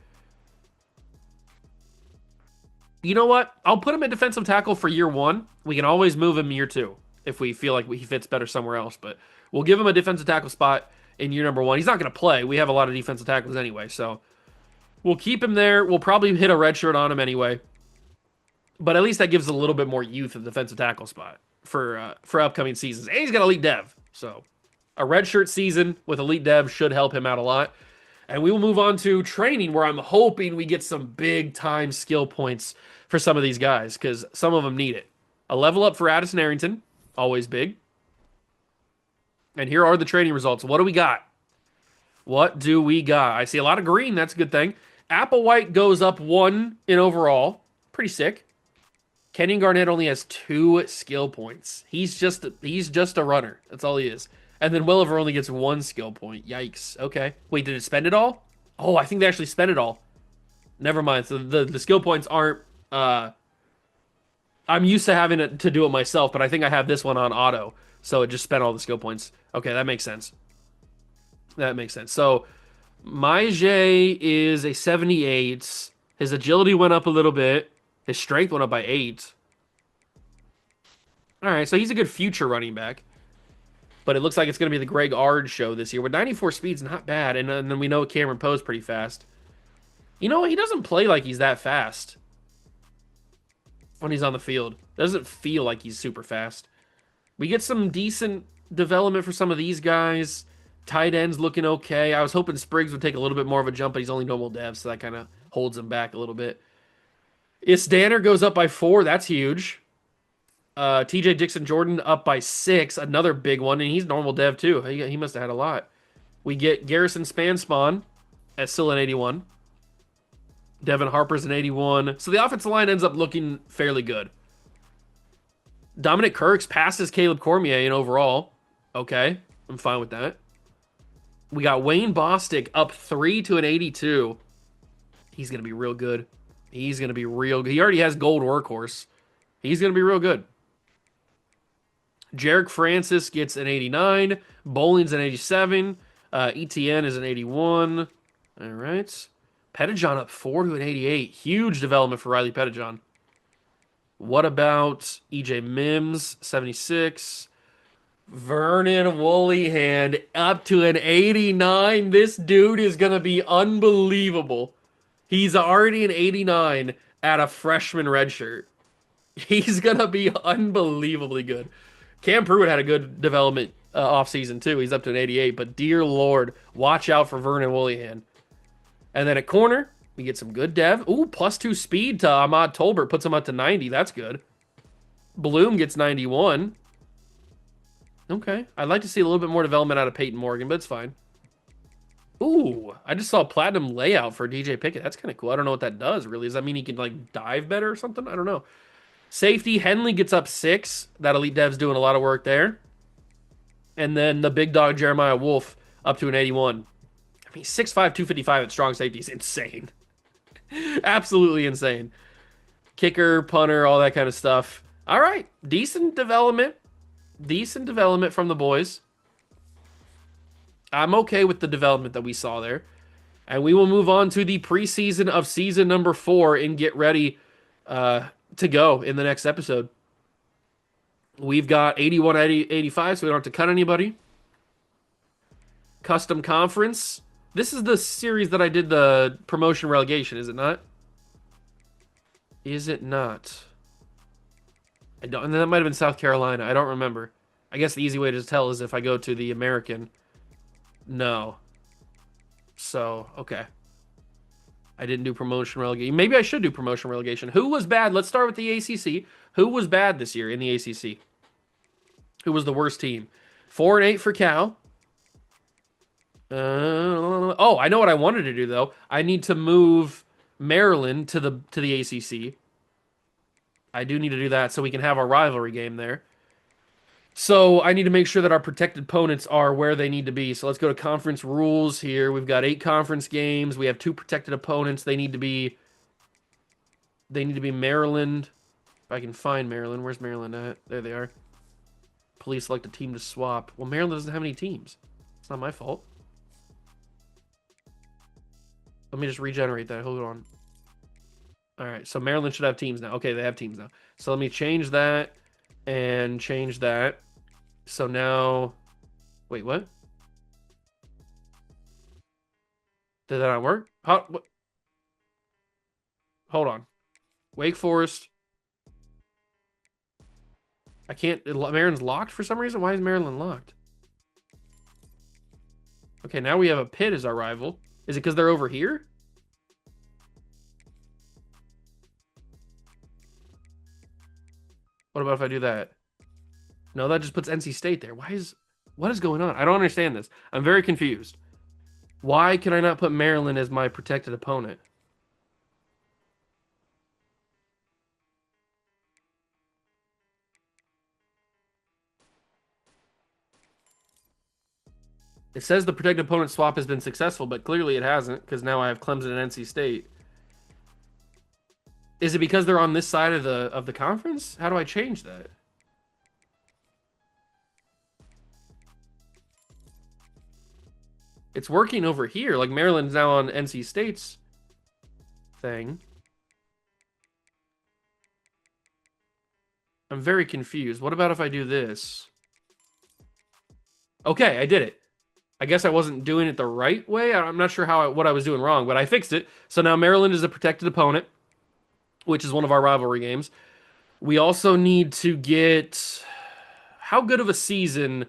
You know what? I'll put him at defensive tackle for year 1. We can always move him year 2 if we feel like he fits better somewhere else. But we'll give him a defensive tackle spot in year number 1. He's not going to play. We have a lot of defensive tackles anyway, so we'll keep him there. We'll probably hit a red shirt on him anyway. But at least that gives a little bit more youth at the defensive tackle spot for upcoming seasons. And he's got elite dev, so a redshirt season with elite dev should help him out a lot. And we will move on to training, where I'm hoping we get some big time skill points for some of these guys, because some of them need it. A level up for Addison Arrington, always big. And here are the training results. What do we got? What do we got? I see a lot of green. That's a good thing. Applewhite goes up 1 in overall. Pretty sick. Kenyon Garnett only has 2 skill points. He's just a runner. That's all he is. And then Welliver only gets 1 skill point. Yikes. Okay. Wait, did it spend it all? Oh, I think they actually spent it all. Never mind. So the skill points aren't... I'm used to having to do it myself, but I think I have this one on auto. So it just spent all the skill points. Okay, that makes sense. That makes sense. So Maije is a 78. His agility went up a little bit. His strength went up by 8. All right, so he's a good future running back. But it looks like it's going to be the Greg Ard show this year. With 94 speed's not bad. And then we know Cameron Poe's pretty fast. You know, he doesn't play like he's that fast when he's on the field. Doesn't feel like he's super fast. We get some decent development for some of these guys. Tight ends looking okay. I was hoping Spriggs would take a little bit more of a jump, but he's only normal dev, so that kind of holds him back a little bit. Isdaner goes up by 4. That's huge. TJ Dixon Jordan up by 6, another big one, and he's normal dev too. He must have had a lot. We get Garrison Spanspawn at still an 81. Devin Harper's an 81. So the offensive line ends up looking fairly good. Dominic Kirks passes Caleb Cormier in overall. Okay, I'm fine with that. We got Wayne Bostic up 3 to an 82. He's going to be real good. He's going to be real good. He already has gold workhorse. He's going to be real good. Jarek Francis gets an 89. Bowling's an 87. ETN is an 81. All right. Pettijohn up 4 to an 88. Huge development for Riley Pettijohn. What about EJ Mims, 76? Vernon Woollyhand up to an 89. This dude is going to be unbelievable. He's already an 89 at a freshman redshirt. He's going to be unbelievably good. Cam Pruitt had a good development offseason too. He's up to an 88, but dear Lord, watch out for Vernon Woollyhand. And then at corner, we get some good dev. Ooh, +2 speed to Ahmad Tolbert puts him up to 90. That's good. Bloom gets 91. Okay. I'd like to see a little bit more development out of Peyton Morgan, but it's fine. Ooh, I just saw a platinum layout for DJ Pickett. That's kind of cool. I don't know what that does, really. Does that mean he can, like, dive better or something? I don't know. Safety, Henley gets up 6. That Elite Dev's doing a lot of work there. And then the big dog, Jeremiah Wolf, up to an 81. I mean, 6'5", 255 at strong safety is insane. Absolutely insane. Kicker, punter, all that kind of stuff. All right. Decent development. Decent development from the boys. I'm okay with the development that we saw there. And we will move on to the preseason of season number 4 and get ready to go in the next episode. We've got 81 out of 85, so we don't have to cut anybody. Custom conference. This is the series that I did the promotion relegation, is it not? Is it not? I don't, and that might have been South Carolina. I don't remember. I guess the easy way to tell is if I go to the American. No. So, okay. I didn't do promotion relegation. Maybe I should do promotion relegation. Who was bad? Let's start with the ACC. Who was bad this year in the ACC? Who was the worst team? 4-8 for Cal. Oh, I know what I wanted to do though. I need to move Maryland to the ACC. I do need to do that so we can have our rivalry game there. So I need to make sure that our protected opponents are where they need to be. So let's go to conference rules here. We've got 8 conference games. We have 2 protected opponents. They need to be Maryland. If I can find Maryland. Where's Maryland at? There they are. Please select a team to swap. Well, Maryland doesn't have any teams. It's not my fault. Let me just regenerate that. Hold on. All right, so Maryland should have teams now. Okay, they have teams now. So let me change that and change that. So now, wait, what? Did that not work? What? Hold on. Wake Forest. I can't. Maryland's locked for some reason. Why is Maryland locked? Okay, now we have a Pitt as our rival. Is it because they're over here? What about if I do that? No, that just puts NC State there. What is going on? I don't understand this. I'm very confused. Why can I not put Maryland as my protected opponent? It says the protected opponent swap has been successful, but clearly it hasn't because now I have Clemson and NC State. Is it because they're on this side of the conference? How do I change that? It's working over here. Like Maryland's now on NC State's thing. I'm very confused. What about if I do this? Okay, I did it. I guess I wasn't doing it the right way. I'm not sure what I was doing wrong, but I fixed it. So now Maryland is a protected opponent, which is one of our rivalry games. We also need to get how good of a season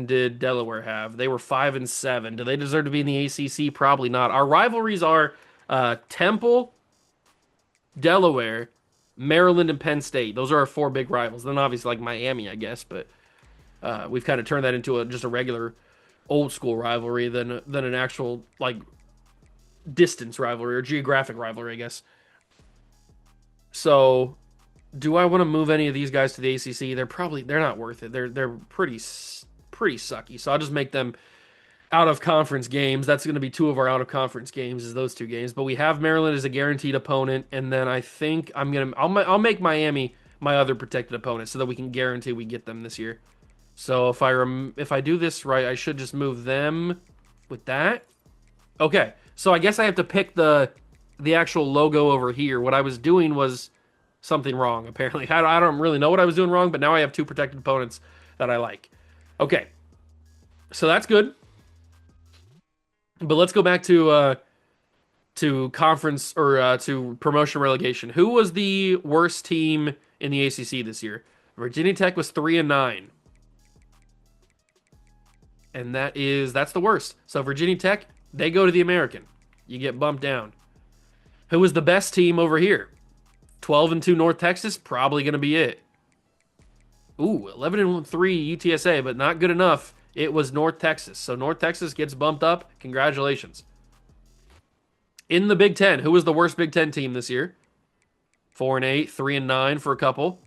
did Delaware have? They were 5-7. Do they deserve to be in the ACC? Probably not. Our rivalries are Temple, Delaware, Maryland and Penn State. Those are our four big rivals. Then obviously like Miami, I guess, but we've kind of turned that into just a regular old school rivalry than an actual like distance rivalry or geographic rivalry, I guess. So, do I want to move any of these guys to the ACC? They're not worth it. They're pretty sucky. So I'll just make them out of conference games. That's going to be two of our out of conference games is those two games. But we have Maryland as a guaranteed opponent, and then I think I'll make Miami my other protected opponent so that we can guarantee we get them this year. So if I do this right, I should just move them with that. Okay. So I guess I have to pick the actual logo over here. What I was doing was something wrong, apparently. I don't really know what I was doing wrong, but now I have two protected opponents that I like. Okay. So that's good. But let's go back to conference or to promotion relegation. Who was the worst team in the ACC this year? Virginia Tech was 3-9. And that's the worst. So Virginia Tech, they go to the American. You get bumped down. Who was the best team over here? 12-2 North Texas, probably going to be it. Ooh, 11-3 UTSA, but not good enough. It was North Texas. So North Texas gets bumped up. Congratulations. In the Big Ten, who was the worst Big Ten team this year? 4-8, 3-9 for a couple.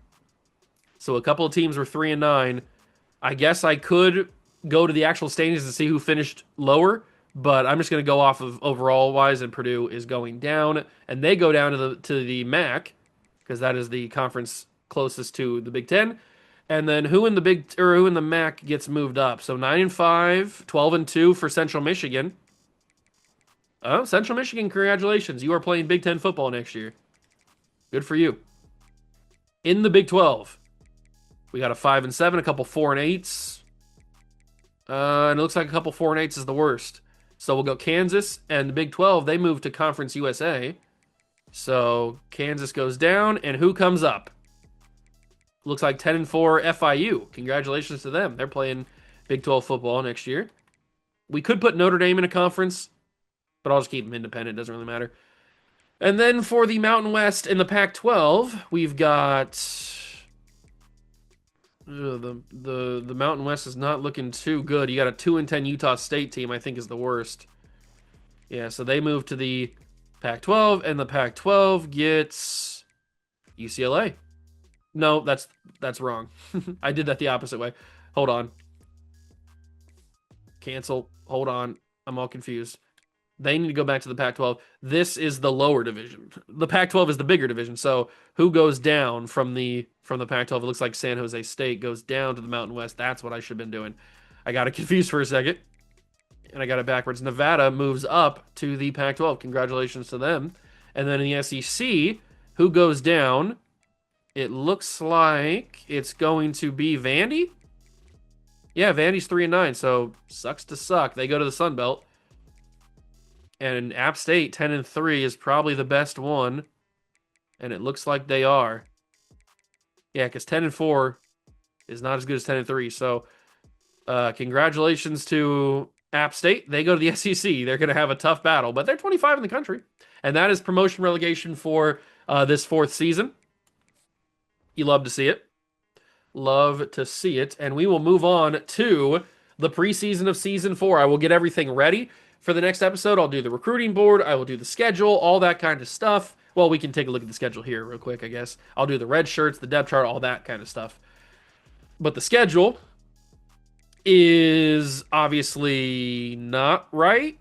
So a couple of teams were 3-9. I guess I could go to the actual standings to see who finished lower, but I'm just going to go off of overall wise, and Purdue is going down, and they go down to the MAC because that is the conference closest to the Big Ten. And then who in the MAC gets moved up? So 9-5, 12-2 for Central Michigan. Oh, Central Michigan, congratulations! You are playing Big Ten football next year. Good for you. In the Big 12, we got a 5-7, a couple 4-8s. And it looks like a couple 4-8s is the worst. So we'll go Kansas and the Big 12. They move to Conference USA. So Kansas goes down, and who comes up? Looks like 10-4 FIU. Congratulations to them. They're playing Big 12 football next year. We could put Notre Dame in a conference, but I'll just keep them independent. It doesn't really matter. And then for the Mountain West in the Pac-12, we've got the Mountain West is not looking too good. You got a 2-10 Utah State team, I think is the worst. Yeah, so they move to the Pac-12, and the Pac-12 gets UCLA. No, that's wrong. I did that the opposite way. Hold on. Cancel. Hold on. I'm all confused. They need to go back to the Pac-12. This is the lower division. The Pac-12 is the bigger division. So who goes down from the Pac-12? It looks like San Jose State goes down to the Mountain West. That's what I should have been doing. I got it confused for a second, and I got it backwards. Nevada moves up to the Pac-12. Congratulations to them. And then in the SEC, who goes down? It looks like it's going to be Vandy. Yeah, Vandy's 3-9, so sucks to suck. They go to the Sun Belt. And App State 10-3 is probably the best one, and it looks like they are. Yeah, because 10-4 is not as good as 10-3. So, congratulations to App State. They go to the SEC. They're going to have a tough battle, but they're 25 in the country, and that is promotion relegation for this fourth season. You love to see it. Love to see it. And we will move on to the preseason of season 4. I will get everything ready for the next episode. I'll do the recruiting board. I will do the schedule, all that kind of stuff. Well, we can take a look at the schedule here real quick, I guess. I'll do the red shirts, the depth chart, all that kind of stuff. But the schedule is obviously not right.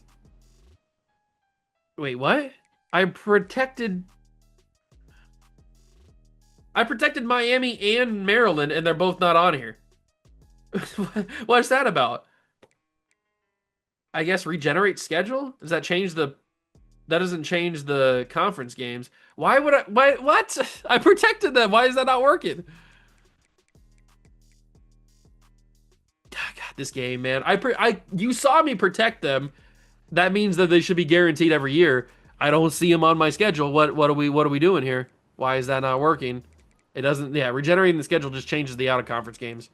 Wait, what? I protected Miami and Maryland, and they're both not on here. What's that about? I guess regenerate schedule? Does that change that doesn't change the conference games. Why would what? I protected them. Why is that not working? God, this game, man. You saw me protect them. That means that they should be guaranteed every year. I don't see them on my schedule. What are we doing here? Why is that not working? It doesn't. Yeah, regenerating the schedule just changes the out of conference games.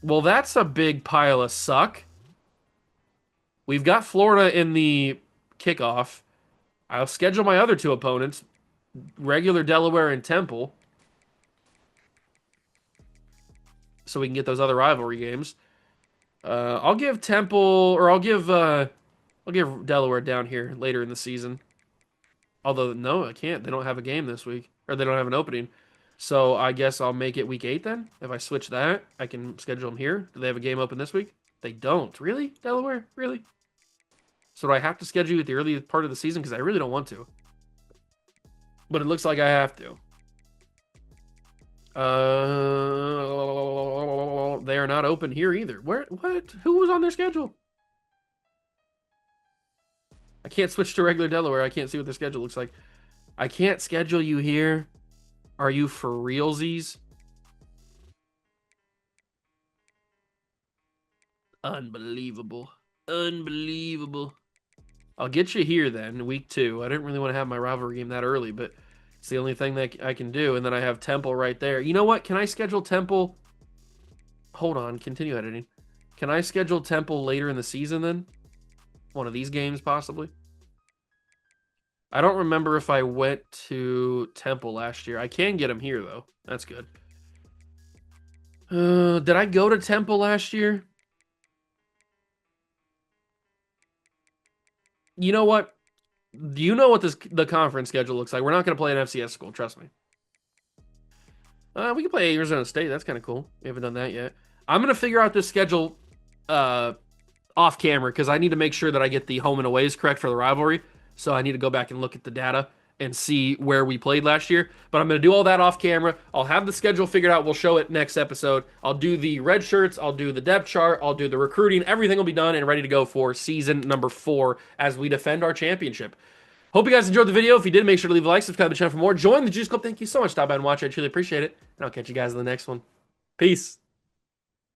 Well, that's a big pile of suck. We've got Florida in the kickoff. I'll schedule my other two opponents. regular Delaware and Temple, so we can get those other rivalry games. I'll give Temple, or I'll give Delaware down here later in the season. Although no, I can't. They don't have a game this week, or they don't have an opening. So I guess I'll make it week 8 then. If I switch that, I can schedule them here. Do they have a game open this week? They don't. Really? Delaware? Really? So do I have to schedule you at the early part of the season? Because I really don't want to. But it looks like I have to. They are not open here either. Where? What? Who was on their schedule? I can't switch to regular Delaware. I can't see what their schedule looks like. I can't schedule you here. Are you for realsies? Unbelievable. Unbelievable. I'll get you here then, week 2. I didn't really want to have my rivalry game that early, but it's the only thing that I can do. And then I have Temple right there. You know what? Can I schedule Temple? Hold on. Continue editing. Can I schedule Temple later in the season then? One of these games, possibly? I don't remember if I went to Temple last year. I can get him here, though. That's good. Did I go to Temple last year? You know what? You know what the conference schedule looks like. We're not going to play an FCS school, trust me. We can play Arizona State. That's kind of cool. We haven't done that yet. I'm going to figure out this schedule off camera because I need to make sure that I get the home and aways correct for the rivalry. So I need to go back and look at the data and see where we played last year. But I'm going to do all that off camera. I'll have the schedule figured out. We'll show it next episode. I'll do the red shirts. I'll do the depth chart. I'll do the recruiting. Everything will be done and ready to go for season number 4 as we defend our championship. Hope you guys enjoyed the video. If you did, make sure to leave a like, subscribe to the channel for more. Join the Juice Club. Thank you so much. Stop by and watch. I truly appreciate it. And I'll catch you guys in the next one. Peace.